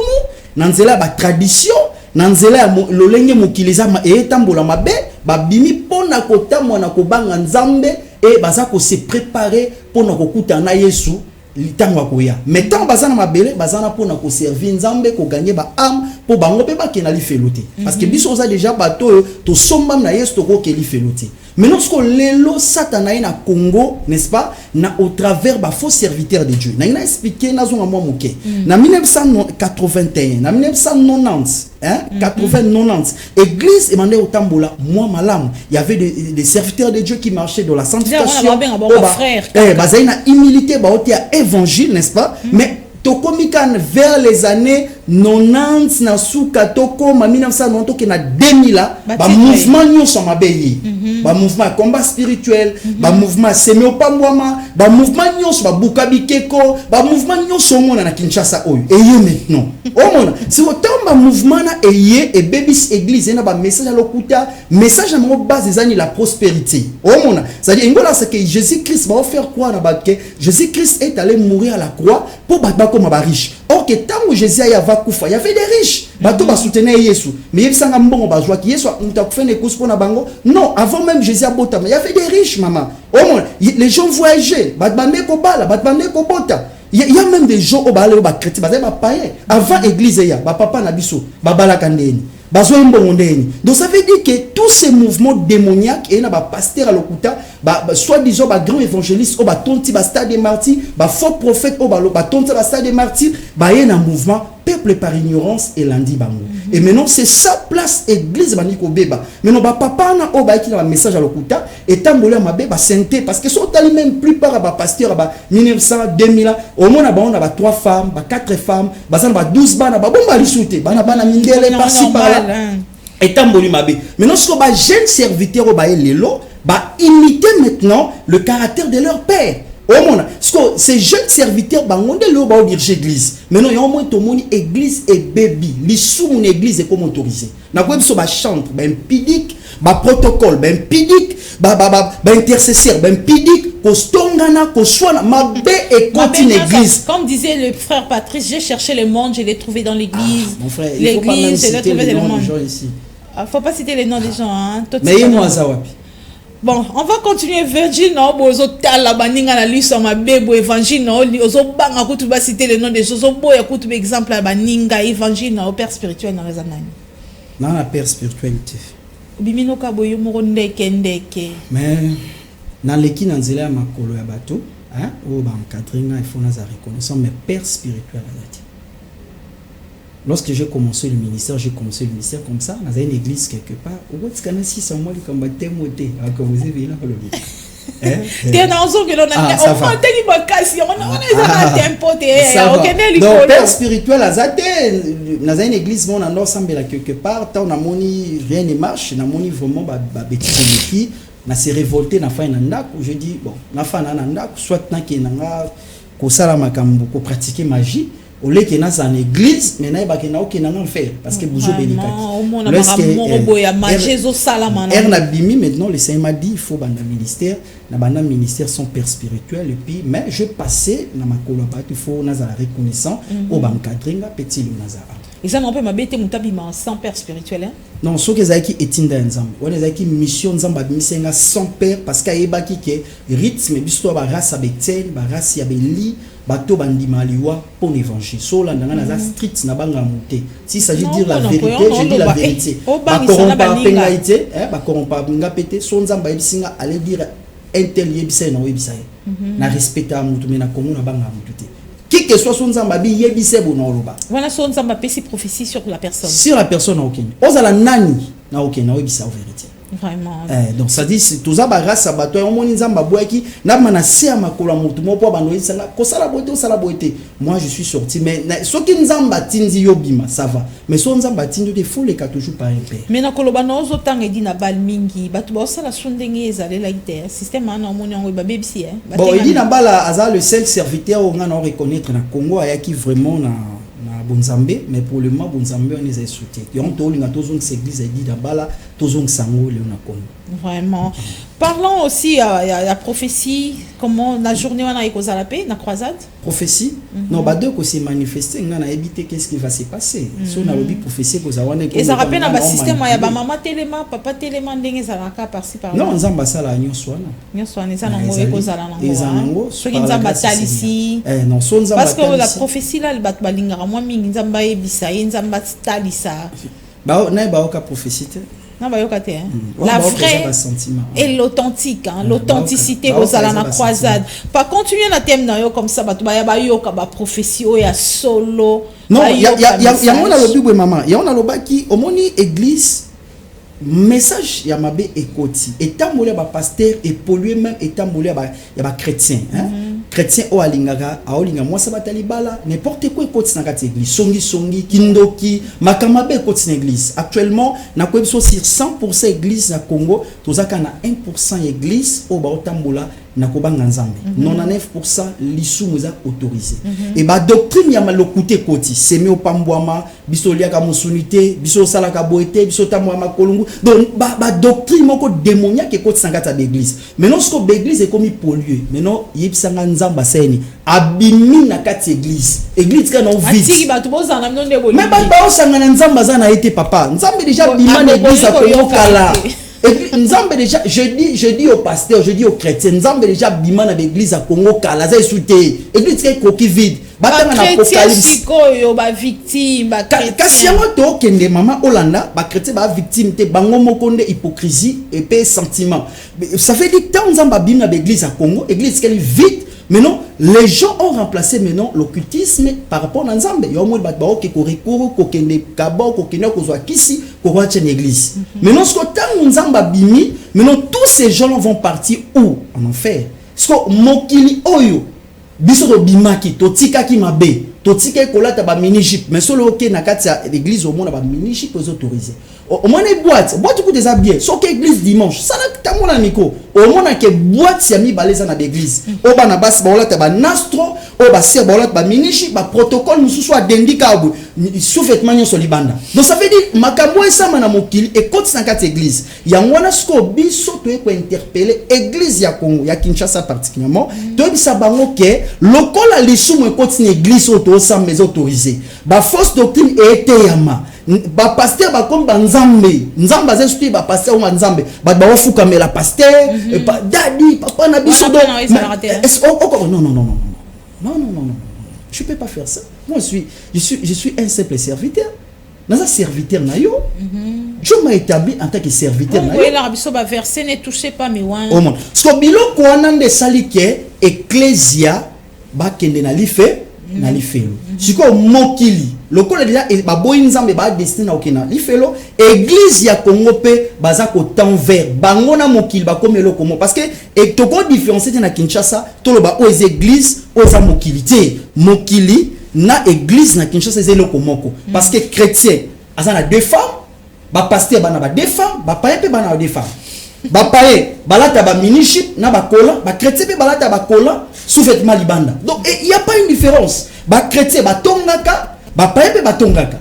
B: nanzela ba tradition, nanzela lolenge mokili za e tambola mabe, babimi pona kotamwa na kobanga nzambe et bazako se préparer pour na kokuta na Yesu. Litangwa koya. Mais tant bazana mabele, bazana pona ko servir nzambe ko gagner ba âme pour bango pe ba kena li felote. Parce que biso za déjà bateau to somba na Yesu to ko ke li felote. Mais lorsque l'élo Satana na Congo, n'est-ce pas, na au travers ba faux serviteurs de Dieu. Na ina expliqué na zonga moi moké. Na 1981, na 1990, hein, 90, église emandé au tambola moi malam. Il y avait des serviteurs de Dieu qui marchaient dans la sanctification. Bazaina humilité ba otia évangile, n'est-ce pas? Mais tokomikan vers les années 90 na suka toko ma 1990 ke na 2000 ba mouvement nyonso mabeyi ba mouvement combat spirituel ba mouvement semeo pambwama ba mouvement nyonso ba bukabikeko ba mouvement nyonso mona na Kinshasa oyo eye maintenant o mona si autant ba mouvement na eye et bebis église na ba message à lokuta message à mon base des années la prospérité o mona ça dit ngola c'est que Jésus-Christ va faire quoi na ba que Jésus-Christ est allé mourir à la croix pour ba comme ba riche. Or que tant que Jésus va kufa, il y avait des riches. Bato ba soutenir Yesu. Mais il sanga mbongo ba joie qui Yesu on fait des courses pour na bango. Non, avant même Jésus a bota, il y avait des riches maman. Au moins les gens voyageaient, ba bande ko bala, ba bande ko bota. Il y a même des gens au bala au ba chrétien, ba païen. Avant église ya, ba papa na biso, ba bala kandeni. Donc ça veut dire que tous ces mouvements démoniaques et na ba pasteur à l'okuta soit disant ba grand évangéliste au ba tonti ba stade des martyrs ba faux prophète au ba tonti ba stade des martyrs ba y a un mouvement peuple par ignorance et lundi bango. Et maintenant c'est sa place église baniko beba. Maintenant ba papa na au ba qui na message à l'okuta et tambola mabe ba sainteté parce que sont allés même plupart ba pasteur ba 1900 2000 au moins on a ba 3 femmes ba 4 femmes ba 12 bana ba bomba lisouté bana mindele par-ci par-là. Et tamboli mabe. Maintenant ce que ba jeune serviteur au ba lelo bah imiter maintenant le caractère de leur père. Parce que ces jeunes serviteurs, bah on est là pour dire l'église. Maintenant il y a au moins tout le monde église et baby. Les sous une église est comme autorisé. Na quoi sur ba chantre, ba impidique, ba protocole, ba impidique, ba intercesseur, ba impidique, ko stongana, ko soana, ma bé et continue l'église.
A: Comme disait le frère Patrice, j'ai cherché le monde, je l'ai trouvé dans l'église.
B: Mon frère, il faut pas même citer les noms des gens ici.
A: Faut pas citer les noms des gens, hein.
B: Mais il nous a zawapi.
A: Bon, on va continuer. Virgin, non, bozo tala baninga na lui sama bebo évangile, non, ozo banga kutu ba citer le nom des choses, ozo boya kutu exemple la baninga évangile na au père spirituel na rezanani.
B: Dans la père spiritualité.
A: Bimino ka boyo moko ndeke.
B: Mais dans l'équipe dans zela makolo ya bato, hein, o ba encadringa il faut na za reconnaissance mais père spirituel azati. Lorsque j'ai commencé le ministère comme ça, dans une église quelque part, où est-ce qu'on a 600 mois comme témoté, que vous avez là le
A: T'es dans un que l'on a
B: ça va. Donc père spirituel azate dans une église on a ensemble là quelque part, tant on a moni rien ne marche, on a moni vraiment ba bêtise qui na se révolter na fa nanda où je dis bon, na fa nanda soit na ki nanga ko sala makambo ko pratiquer magie. Au lieu qu'il y ait une église, mais il y a un faire parce que vous avez maintenant le Seigneur m'a dit il faut un ministère son père spirituel et puis mais je passais dans ma collaboration il faut la reconnaissance au bancadringa petit le Nazara.
A: Ils ont un peu mutabima sans père spirituel hein?
B: Non, ce que zaki etinda nzambe. On zaki mission nzamba bisenga sans père parce qu'il y a baki ke rythme biso ba race abeten, ba race ya beli, bato bandima liwa pour l'évangile. So là ndanga na street na banga monter. S'il s'agit de dire la vérité, je dis la vérité. Ba corrompa pengaité, ba corrompa binga pété, so nzamba bisenga aller dire un tel yebisa na webisa. Na respecta mutu mena komo na banga mutu. Qui que soit son zambabi yebise bonoroba.
A: Voilà son zambabi c'est prophétie sur la personne.
B: Sur la personne na aucun. Ozala nani na aucun na webisa vérité.
A: Vraiment.
B: Donc ça dit tout ça grâce à bato on moni nzamba boaki na manase ya makolo mutu mo po banoyi sanga ko sala boité. Moi je suis sorti mais ce qui nzamba tinzi yobima ça va. Mais son nzamba tinzi de faut les cas toujours par un père.
A: Mais na koloba na ozo tanga di na bal mingi bato ba sala sondenge ezale laite système na omoni ngo ba bebisi hein.
B: Bon il dit na bala aza le seul serviteur on a reconnaître na Congo ayaki vraiment na Bonzambé mais pour le moment Bonzambé on les a soutenu. Et on tourne à tous les églises dit na bala tous on sango le na Congo.
A: Vraiment. Parlons aussi la prophétie comment la journée on a écosé la paix la croisade.
B: Prophétie non ba deux que c'est manifesté on a évité qu'est-ce qui va se passer. Si on a le prophétie que ça wana
A: et ça rappelle na système ya ba maman téléma papa téléma ndenge ça la par-ci par là.
B: Non nzamba sala nyoswana.
A: Nyoswana ça nango écosé la nango.
B: Ezanango.
A: Ce qui nzamba talisi.
B: Non son nzamba
A: parce que la prophétie là le bat balingara moi mingi nzamba ebisa nzamba talisa.
B: Ba na ba oka prophétie.
A: Non, bah, la vraie et l'authentique, hein, l'authenticité aux à la croisade. Pas continuer la thème comme ça, bah, bah, prophétie, il y a solo.
B: Non, il y a le but, maman. Il y a le qui, au moni église, message, il y a ma bé écoti. Et tant que ba pasteur et pollué même, et tant que il y a ba chrétien, hein. Chrétien o alingaga aolinga moi ça batali bala n'importe quoi écoute na kati église songi kindoki makamabe écoute na église actuellement na ko sur 100% église na Congo tozaka na 1% église o ba otambola na kobanga nzambe 99% lisumu za autorisé et ba doctrine ya malokute koti semi opambwama biso liaka musunité biso salaka boete biso tamwa makolungu donc ba doctrine moko démoniaque écoute na kati d'église maintenant ce que l'église est comme pollué maintenant yebisanga nzamba seni abimi na kati église kana vide mais ba osanga na nzamba za na été papa nzambe déjà bima na église a kala. Et puis nzambe déjà je dis au pasteur je dis aux chrétiens nzambe déjà bima na l'église à Congo kala za souté église qui coquille vide batanga na apocalypse
A: yo ba victime ba chrétien
B: kasi yango to kende mama Olanda ba chrétien ba victime te bango mokonde hypocrisie et pe sentiment ça fait dire tant nzamba bima na l'église à Congo église qui est vide. Maintenant, les gens ont remplacé maintenant l'occultisme par rapport à Nzambe. Il y a au moins des gens qui ont recours, qui ont des cabos, qui ont ici, qui ont une église. Maintenant, ce que tant Nzamba bimi, maintenant tous ces gens vont partir où? En enfer. Ce que mokili oyo, biso do bimaki, to tika ki mabe, to tika kolata ba mini-jip, mais solo ok na kati ya l'église au monde ba mini-jip aux autorisés. Au moins les boîtes coûtent des habits. Sauf que l'église dimanche, ça tamona miko au mona ke boîte ya mibale za na l'église o bana basi baolata ba nastro o ba ser baolata ba minishi ba protocole mususu adendika abu sous-vêtement nyonso libanda. Donc ça veut dire makambo esama na mokili et côté na kati église yango wana sko biso to ko interpeller église ya Congo ya Kinshasa particulièrement to bisa bango ke lokola lisumu e côté na église auto sans mais autorisé ba fausse doctrine été yama ba pasteur ba comme ba nzambe aza suti ba pasteur wa nzambe ba ofuka mais la pasteur dadi papa na biso do non je peux pas faire ça. Moi je suis un simple serviteur. Dans un serviteur na yo Dieu m'a établi en tant que serviteur na yo.
A: Oui, la biso ba verset ne touchez pas mais wan.
B: Au monde parce que biloko wana nde sali ke ecclesia ba kende na life na lifelo siko mokili lokola déjà ba boyi nzambe ba destiné na okena lifelo église ya Congo pe baza ko temps vert bango na mokili ba komelo komo parce que et to ko différencier na Kinshasa to lo ba o église o za mokili te mokili na église na Kinshasa zelo komoko parce que chrétien aza na deux femmes ba pasteur bana ba deux femmes ba paye pe bana ba deux femmes ba paye balata ba miniship na ba kola ba chrétien pe balata ba kola sous-vêtement libanda. Donc il y a pas une différence. Ba chrétien ba tongaka, ba paye pe ba tongaka.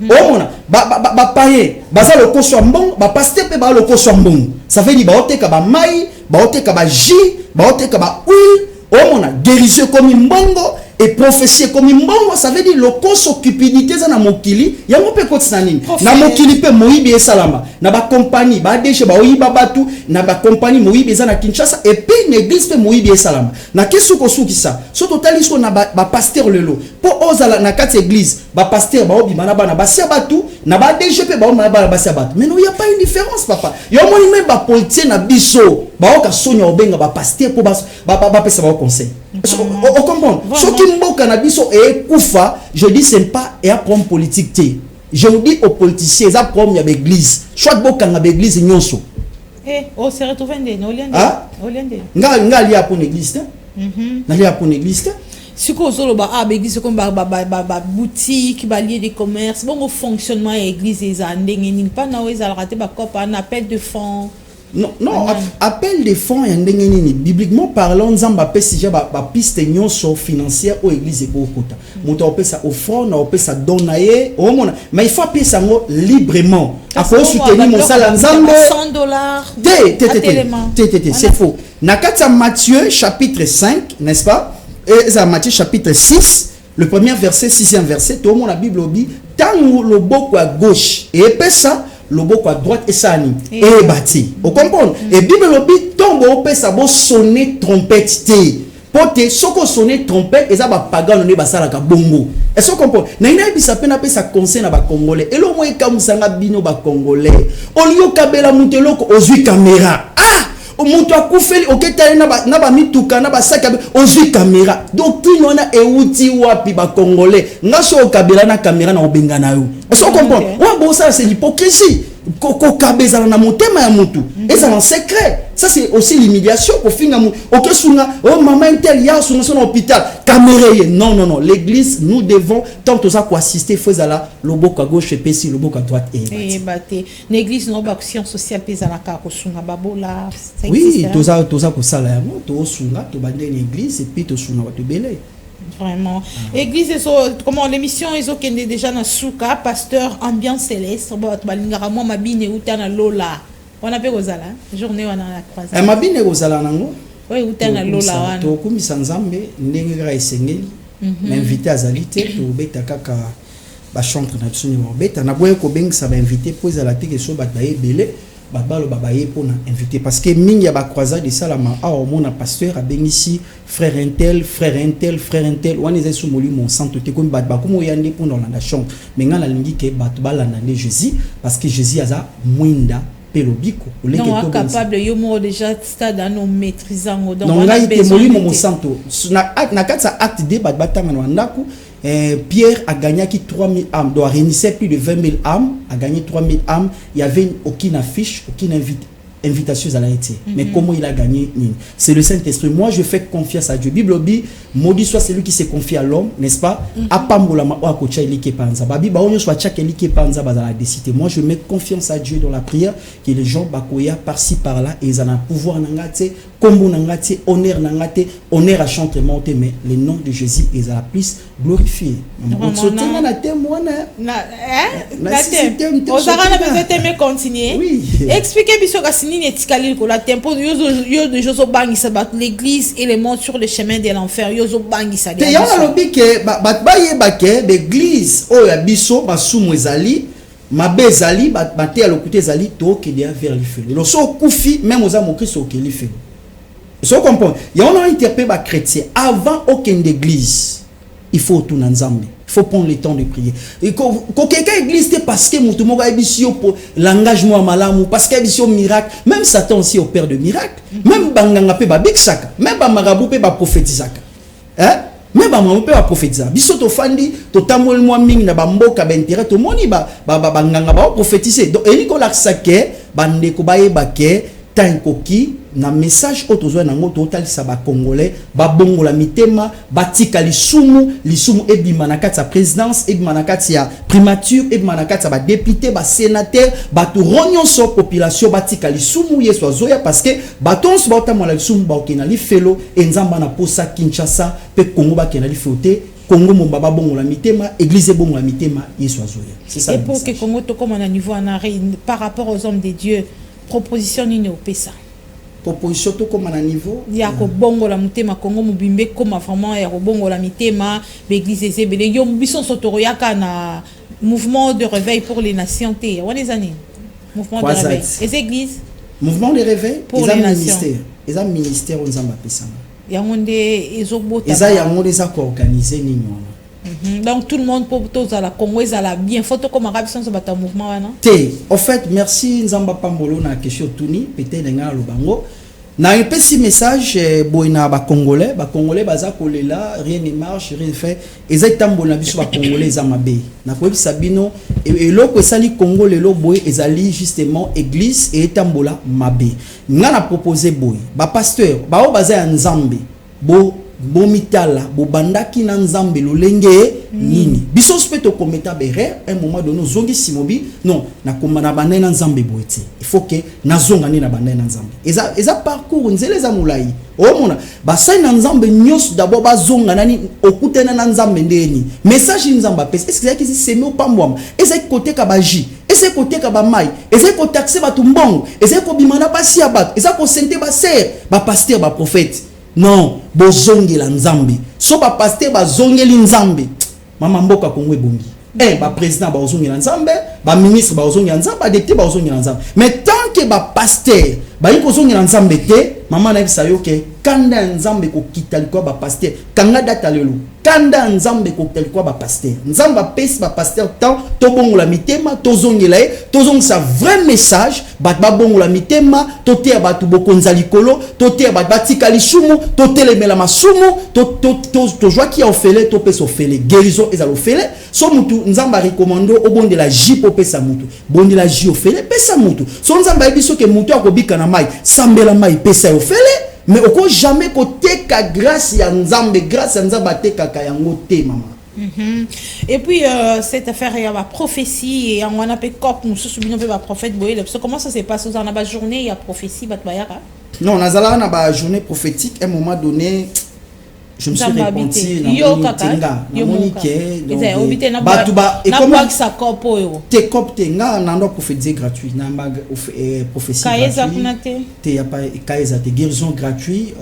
B: Omona ba paye, ba za loko swambong, ba pasteur pe ba loko swambong. Ça veut dire ba oteka ba mai, ba oteka ba jus, ba oteka ba huile. Omona guérison comme mbongo et prophétie comme mbongo, ça veut dire loko so cupidité za na mokili, ya mo pe koti na nini. Na mokili pe moyibi esalama. Na ba compagnie ba deche ba oyiba batu, na ba compagnie moyibi za na Kinshasa et puis une église pe moyibi esalama. Na kesu ko suki sa. So totali so na ba pasteur lelo. Po ozala na kati église, ba pasteur ba obi bana bana ba sia batu, na ba deche pe ba o bana ba sia batu. Mais non, il y a pas une différence papa. Yo moni même ba politicien na biso, ba o ka sonya obenga ba pasteur po ba pesa ba conseil. On comprend. Ce qui mboka na biso et kufa, je dis c'est pas et à prendre politique té. Je vous dis aux politiciens, ça prendre ya l'église. Soit boka na l'église nyonso.
A: Eh, on se retrouve ndé, oliende. Oliende.
B: Nga lia pour l'église. Na lia pour l'église.
A: Si ko zolo ba église comme ba boutique, ba lieu de commerce, bon au fonctionnement église eza ndenge ni pas na weza raté ba kopa un appel de fonds.
B: Non, appel de fonds ya ndenge nini bibliquement parlant nzamba pesi ja ba piste nyonso financière au église e ko kota. Moto opesa offrande na opesa donaye, o mona, mais il faut pesa ngo librement. Après soutenir mon salaire nzambe $100. C'est faux. Na kati Matthieu chapitre 5, n'est-ce pas? Et ça Matthieu chapitre 6, le premier verset, 6e verset, tout le monde la Bible dit tant le boko à gauche et pesa le boko à droite et ça ni et bâti. Vous comprenez? Et Bible dit tombe au pesa bo sonner trompette té. Pote soko sonner trompette et ça ba pagan ne ba sala ka bongo. Est-ce que vous comprenez? Na ina bisa pena pesa conseil na ba congolais. Et lo mo ekamusanga bino ba congolais. Olio kabela muteloko ozui caméra. Omuntu akufeli oketali na ba mituka na ba saka ozui caméra. Donc tout non na euti wapi ba congolais. Ngaso okabela na caméra na obenga na yo. Est-ce que vous comprenez? Wa bo ça c'est l'hypocrisie. Ko kabeza na motema ya mutu. Et ça en secret. Ça c'est aussi l'humiliation pour finir mu. OK sunga oh maman intel ya sunga son hôpital. Caméra. Non, l'église nous devons tant aux à assister faisala loboko à gauche et pesi loboko à droite et
A: baté. L'église non ba science sociale pezala ka ko sunga babola.
B: Oui, toza ko sala ya mo to sunga to bande l'église et puis to sunga wa to belé.
A: Vraiment. Église, comment l'émission ils ont déjà dans Souka, pasteur ambiance céleste. Balingara moi ma bine utana lola. On appelle Ozala. Journée on a la croisade.
B: Ma bine Ozala nango.
A: Oui, utana lola wana.
B: To kumisa nzambe ndenge ga esengeli. M'inviter à zalité to beta kaka ba chantre na biso ni beta na boye ko bengisa ba inviter pour za la tike so ba belé. Babalo babaye pour na inviter parce que mingi ya ba croisade de salama a au mona pasteur a bengisi frère intel wani za su molimo santo te comme ba kumo yande pour dans la chambre mais ngana lingi ke ba balanda ne Jésus parce que Jésus aza mwinda pelobiko
A: non capable yo mo déjà stade à nous maîtrisant donc
B: on a été molimo mo santo na katsa acte de ba batanga na ndaku. Pierre a gagné 3000 âmes, doit réunir plus de 20 000 âmes, a gagné 3000 âmes. Il y avait aucune affiche, aucune invité. invitation à été. Mais comment il a gagné? C'est le Saint-Esprit. Moi, je fais confiance à Dieu. Bible dit, maudit soit celui qui se confie à l'homme, n'est-ce pas? Moi, je mets confiance à Dieu dans la prière, que les gens bakoya par-ci par-là, et ils ont un pouvoir nangate, kombo nangate, honneur à chantement, mais le nom de Jésus est à la plus glorifié.
A: Oui. Expliquez-moi la tempo l'église et les monts sur le chemin de l'enfer. L'église oh ya biso basumu ezali mabe ezali baté à l'occulté ezali to ke dia vers le feu. Le so kufi même aux amours Christ au ke le feu. So comprend. Ya on a interpellé ba chrétien avant aucune église. Il faut tout nzambe. Il faut prendre le temps de prier. Et quand quelqu'un église c'est parce que mutu moko ebisio pour l'engagement malamu parce que ebisio miracle, même Satan aussi opère de miracles, même banganga pe ba bixaka, même ba marabout pe ba prophétisaka. Hein? Mais ba maman peut prophétiser biso to fandi to tamol mo mingi na ba mboka ba intérêt to moni ba nganga ba prophétiser donc eliko laksake bande ko ba yebake tankoki na message autozo na ngoto otalisa ba congolais ba bongola mitema batika lisumu ebima na kati ya présidence ebima na kati ya primature ebima na kati ya ba député ba sénateur ba to ronyon so population batika lisumu yeso azoya parce que batons ba otamola lisumu ba okena li felo enzamba na posa Kinshasa pe Congo ba kena li fote Congo mon baba bongola mitema église bongola mitema yeso azoya c'est ça. Et pour que Congo to comme on a niveau en arrêt par rapport aux hommes de Dieu proposition ni au pesa
B: proposition to comme à niveau
A: ya ko bongo la mutema Congo mubimbe comme vraiment ya ko bongo la mitema l'église ezebele yo biso sotoro yaka na mouvement de réveil pour les nations té on les années mouvement de réveil les églises
B: mouvement de réveil
A: pour les nations
B: les ministère on zamba pesa
A: ya monde ezobota
B: eza ya monde eza ko organiser ni nyona.
A: Donc tout le monde pour tous à la Congo à la bien photo comme arabe sans battre mouvement là.
B: En fait merci Nzamba Pambolo na question tuni peut-être nga lobango na un petit message boina ba congolais baza kolela rien ne marche rien ne fait ezaitambo na biso ba congolais za mabe na ko bisabino et loko sali Congo lelo boy ezali justement église et etambola mabe nga na proposer boy ba pasteur ba o baza ya Nzambe bomitala bobandaki na Nzambe lolenge nini biso speto kometa bere un moment donné zongi simobi non na komana banda na Nzambe boete il faut que na zonga ni na banda na Nzambe eza parcours nzele za mulai o mona ba sai na Nzambe nyos d'abord ba zonga nani okutena na Nzambe ndeni message Nzamba pesa est-ce que ça qui semi opambwama eza côté ka baji eza côté ka ba mai eza ko taxer ba tumbongo eza ko bimana pasi ya bat eza ko sente ba ser ba pasteur ba prophète. Non, bozongi la Nzambe. So ba pasteur ba zongeli Nzambe. Mama mboka Kongo ebongi. Ba président ba zongeli la Nzambe, ba ministre ba zongeli la Nzambe, ba député ba zongeli la Nzambe. Mais tant que ba pasteur ba yiko zongeli la Nzambe te, mama na bisa yo ke kanda Nzambe ko kitali kwa ba pasteur. Kanga data lelo. Kanda Nzambe ko kitali kwa ba pasteur. Nzamba pesi ba pasteur tant to bongola mitema, to zongela e, to zong sa vrai message, ba bongola mitema, to te ba tu bokonza likolo, to te ba batika lisumu, to telemela masumu, to joie qui a ofele, to pesa ofele, guérison ezalo ofele, so mutu Nzamba recommando au bon de la J po pesa mutu. Bon de la J ofele pesa mutu. So Nzamba ebiso ke mutu akobika na mai, sambela mai pesa ofele. Mais au coup jamais côté ka grâce ya Nzambe grâce ya Nzamba te kaka yango te mama.
A: Et puis cette affaire il y a la prophétie et on a appelé cop nous subino pe ba prophète boye comment ça se passe dans la journée il y a prophétie bat bayara.
B: Non nazala na ba journée prophétique à un moment donné je me suis repenti na monique
A: et comment ça copo
B: te cop te nga na ndo prophétie gratuit na prophétie gratuit te y a pas kaisa te guérison gratuit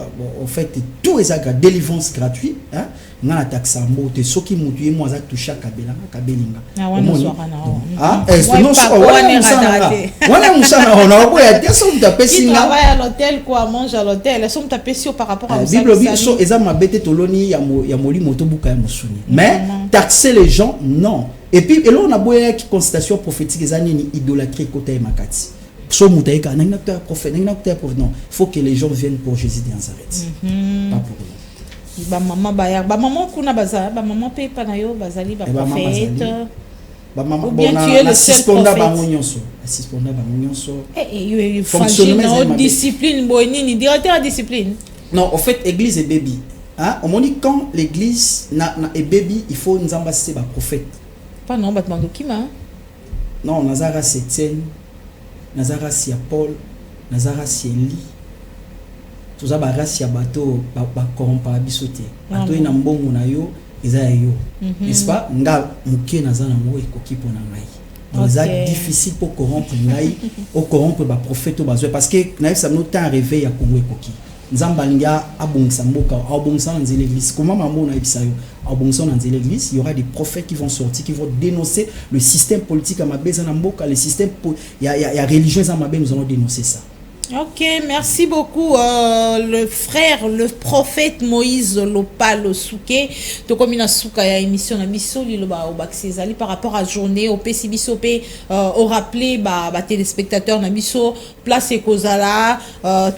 B: en fait tout est gratuit délivrance gratuit hein nga na taxa mbote soki mutu ye mwaza toucha kabelinga wana musana ona oboya te so mutapesi nga
A: travaille à l'hôtel quoi mange à l'hôtel so mutapesi par rapport à
B: Bible biso eza mabete toloni ya moli moto buka ya musuni mais taxer les gens non et puis et là on a boya qui constatation prophétique ezani ni idolâtrie côté makati so mutaika na acteur prophète non il faut que les gens viennent pour Jésus de Nazareth pas pour eux.
A: Ba maman kuna baza ba maman pe pa na yo bazali ba prophète
B: ba maman
A: Ou bien tu es le seul
B: suspenda
A: prophète.
B: bango nyonso suspenda bango nyonso
A: Et
B: Fonctionnement,
A: fonctionnement,
B: c'est
A: discipline, bonini, directeur de discipline.
B: non en fait église et baby hein on dit quand l'église na et baby il faut nous ambasser ba prophète
A: Pas non, battement document.
B: non nazara Etienne nazara ya Paul nazara Eli toza ba race ya bato ba corrompa bisote bato ina mbongo na yo eza ya yo n'est-ce pas nga mukie naza na mo ekoki pona ngai donc c'est difficile pour corrompre ngai au corrompre ba prophète au bazwe parce que na ça no temps réveil ya Congo ekoki nzamba linga abongisa mboka abongisa dans l'église comment maman na ebisa yo abongisa dans l'église il y aura des prophètes qui vont sortir qui vont dénoncer le système politique à mabeza na mboka le système il y a religieux à mabé nous allons dénoncer ça.
A: Ok, merci beaucoup le frère, le prophète Moïse Lopalo Souké. To comme na souka ya émission na biso li loba au baksezali par rapport à journée au PCBSOP au rappeler ba téléspectateurs na biso place ekozala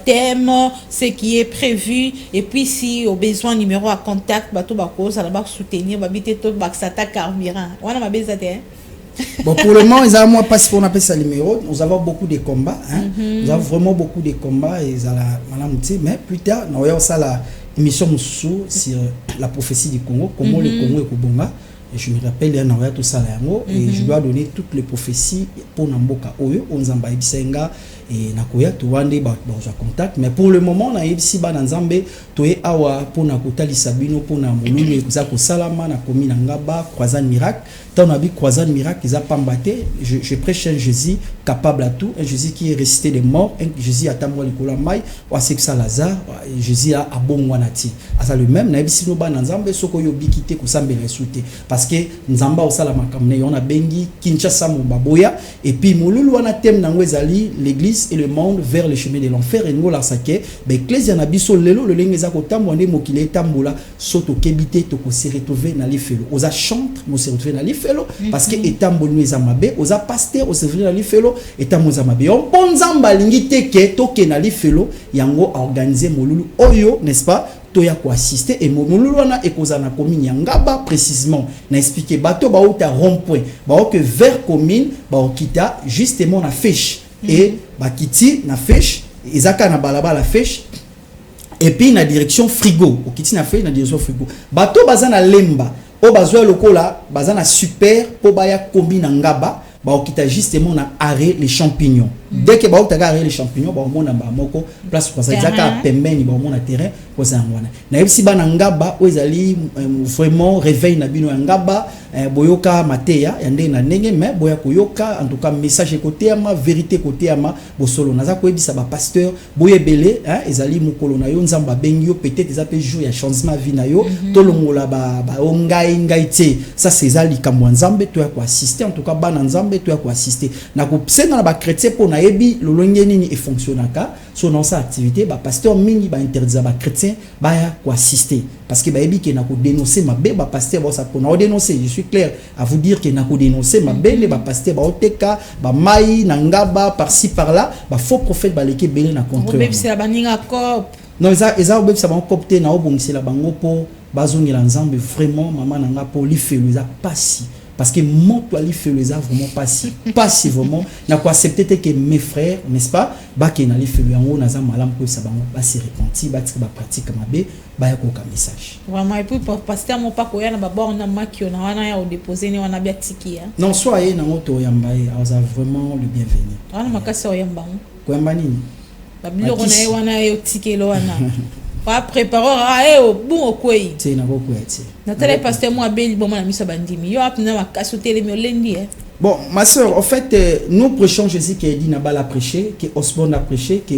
A: thème ce qui est prévu et puis si au besoin numéro à contact bato bakoza la ba soutenir ba bité to baksata carburant. Wana mabeza te.
B: Bon, pour le moment, moi, pas si on appelle ça numéro. Nous avons beaucoup de combats. Hein? Nous avons vraiment beaucoup de combats. Et mais plus tard, nous avons ça la émission sur la prophétie du Congo, comment le Congo est Kobonga. Et je me rappelle, il y a tout ça là. Et je dois donner toutes les prophéties pour Namboka Oyo, Onzamba Ibisenga et Nakoya, Touande, je contact. Mais pour le moment, on a ici Bananzambe, Toye Awa, pour Nakota Lisabino, pour Namolulu, Kozako Salama, Nakomi Nangaba, Croisade Miracle. Tant on a vu Croisade Miracle, ils ont pas mbatté. Je prêche un Jésus capable à tout, un Jésus qui est ressuscité des morts, un Jésus à Tamwa Likola Mai, ou à Seksa Lazare, Jésus à Abon Wanati. À le même, Naibisi no Bananzambe, Sokoyo Bikite, Kosambe Resouté. Parce que Nzamba Osalama Kamne, on a Bengi, Kinshasa Mbaboya, et puis Moululu wana thème Nangwezali, l'église et le monde vers le chemin de l'enfer, et nous la sake, Ecclesia Nabiso Lelo, le Lengeza Kotamwande Mokile Tambola, Soto Kebite, Toko se retrouver dans les félos. Osa chante, mo se retrouver dans les félos, parce que Etambolu Ezamabe, Osa pasteur, Osa retrouver dans les félos, Etamo Zamabe. On ponzamba lingi teke, toke na les félos, Yango a organisé Moululu Oyo, n'est-ce pas? Toya ko assister et Moululu wana ekozana commune Yangaba précisément na expliquer bateau ba ota rond-point ba que vers commune ba okita justement na fèche et ba kiti na fèche ezaka na balaba la fèche et puis na direction frigo okiti na fèche na direction frigo bateau bazana lemba o bazwa lokola bazana super po baya commune Ngaba ba okita justement na arrêt les champignons dès que ba okita arrêt les champignons ba omona ba moko place kwa ça ezaka pembeni ba omona terrain ko za ngwana na yebisi bana Ngaba o ezali vraiment réveil na bino Ngaba boyoka mateya yande na ndenge mais boya koyoka en tout cas message côté ama vérité côté ama bosolo naza ko ebisa ba pasteur boyebele hein ezali mukolo na yo nzamba bengi yo peut-être ezape jour ya changement vie na yo tolongola ba ngai te ça c'est ezali kamwa nzambe to ya ko assister en tout cas bana nzambe to ya ko assister na ko senga na ba chrétien po na yebi lolonge nini e fonctionnaka so dans sa activité ba pasteur mingi ba interdire ba chrétien ba ya ko assister parce que ba yebi ke na ko dénoncer ma ba pasteur ba ça ko na dénoncer je suis clair à vous dire que na ko dénoncer ma belle ba pasteur ba oteka ba mai na Ngaba par-ci par-là ba faux prophète ba leke belé na contre
A: Même c'est la baninga cop.
B: non eza obeb ça ba copter na obongisi la bango po bazongela nzambe vraiment maman nanga po li felu za pasi parce que mon toi li felu za vraiment pasi vraiment na ko accepter que mes frères n'est-ce pas ba ke na li felu yango na za malam ko ça bango ba se repentir ba tika ba pratique mabe ba ya ko ka message
A: Vraiment et puis pasteur mon pas koya na ba borna makio na wana ya déposer ni wana bia tiki ya.
B: non soyez na moto yamba et a vraiment le bienvenu
A: Wana makasi o yamba.
B: ko yamba nini
A: Ba biloko na wana yo tiki lo wana. Pas préparer au bon au quoi.
B: c'est na beaucoup été
A: Nathalie pasteur moi beli bon na miso bandimi. Yo apna makasi tele mi olendi eh.
B: Bon, ma soeur, en fait, nous prêchons Jésus qui a dit Nabal a prêché, que Osborne a prêché, que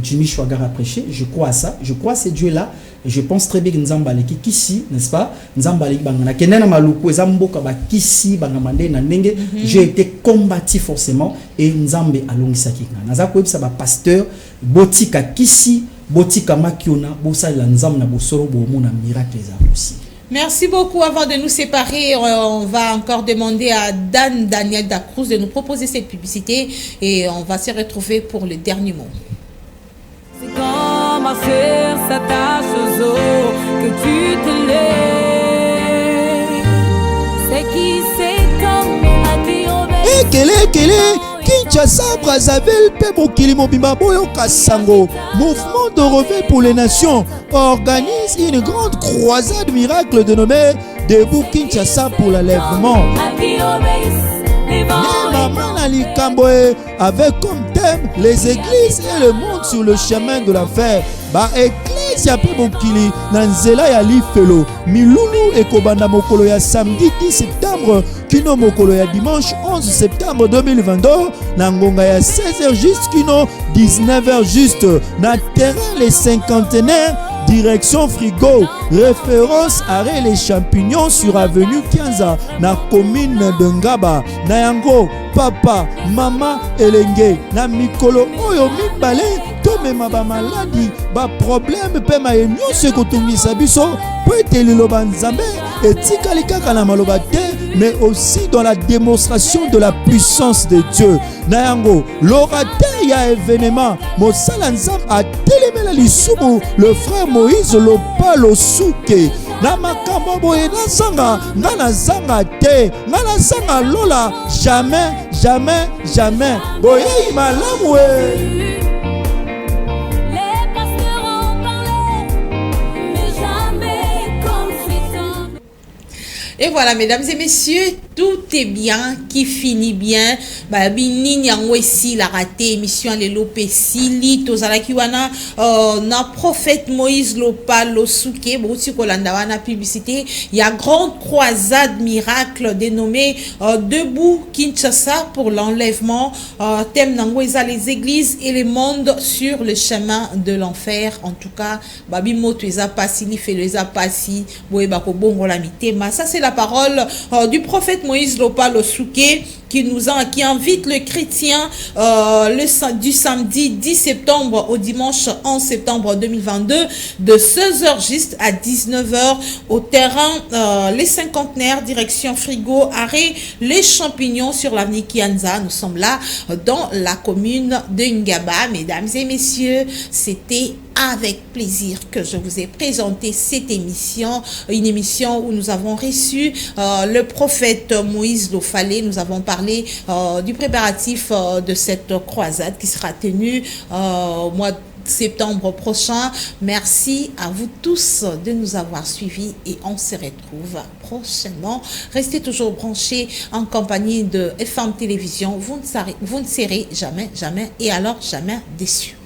B: Jimmy Chwagar a prêché. Je crois à ça. Je crois à ces dieux-là. Et je pense très bien que Nzambale qui kisi, n'est-ce pas? Nzambale qui bangana. Kenena maluku, ezamboka ba kisi bangamande na nenge. J'ai été combattu forcément et Nzambe alongisa kina. Nazako ebisa ba pasteur botika kisi, botika makiona, bosala Nzam na bosoro bo mona miracle za aussi.
A: Merci beaucoup. Avant de nous séparer, on va encore demander à Daniel Dacruz de nous proposer cette publicité et on va se retrouver pour le dernier mot.
C: C'est comme ma sœur s'attache aux os que tu te lèves. C'est qui c'est comme
D: kele Kinshasa, Brazzaville, pe mokili mobimba boyoka sango. Mouvement de réveil pour les nations organise une grande croisade miracle dénommée Debout Kinshasa pour l'enlèvement. Avec comme thème les églises et le monde sur le chemin de la fer. Ba église ya pe mokili na nzela ya lifelo. Milulu ekobanda mokolo ya samedi 10 septembre kino mokolo ya dimanche 11 septembre 2022 na ngonga ya 16h juste kino 19h juste na terrain les cinquantenaires. Direction Frigo, référence arrêt les champignons sur avenue Kianza, na commune de Ngaba, na yango, papa, mama, elenge, na mikolo oyo mibale, tomema ba maladi, ba problème pe ma enyo se kotungisa biso, po etelilo banzambe, etikali kaka na maloba te, mais aussi dans la démonstration de la puissance de Dieu. Na yango, l'orateur ya événement, mosala nzam a telemela lisumu, le frère Moïse Lopalo Souke. Na makambo boye na zanga, na zanga te, na zanga lola, jamais, jamais, jamais. Boye malamu e.
A: Et voilà, mesdames et messieurs, tout est bien, qui finit bien. Babi yango ici la raté émission les lopesili tozala kiwana na prophète Moïse Lopalo Souke bouti kolanda wana publicité. Il y a grande croisade miracle dénommée Debout Kinshasa pour l'enlèvement. Thème nango eza les églises et les mondes sur le chemin de l'enfer. En tout cas, babi moto eza pasi li felo eza pasi boye bako bongo la mitema. Ça c'est la parole du prophète Moïse Lopalo Souke qui invite le chrétien du samedi 10 septembre au dimanche 11 septembre 2022 de 16h juste à 19h au terrain les cinquantenaires direction Frigo arrêt les champignons sur l'avenue Kianza. Nous sommes là dans la commune de Ngaba. Mesdames et messieurs, c'était avec plaisir que je vous ai présenté cette émission, une émission où nous avons reçu le prophète Moïse Lofalé. Nous avons parlé du préparatif de cette croisade qui sera tenue au mois de septembre prochain. Merci à vous tous de nous avoir suivis et on se retrouve prochainement. Restez toujours branchés en compagnie de FM Télévision. Vous ne serez jamais et alors jamais déçus.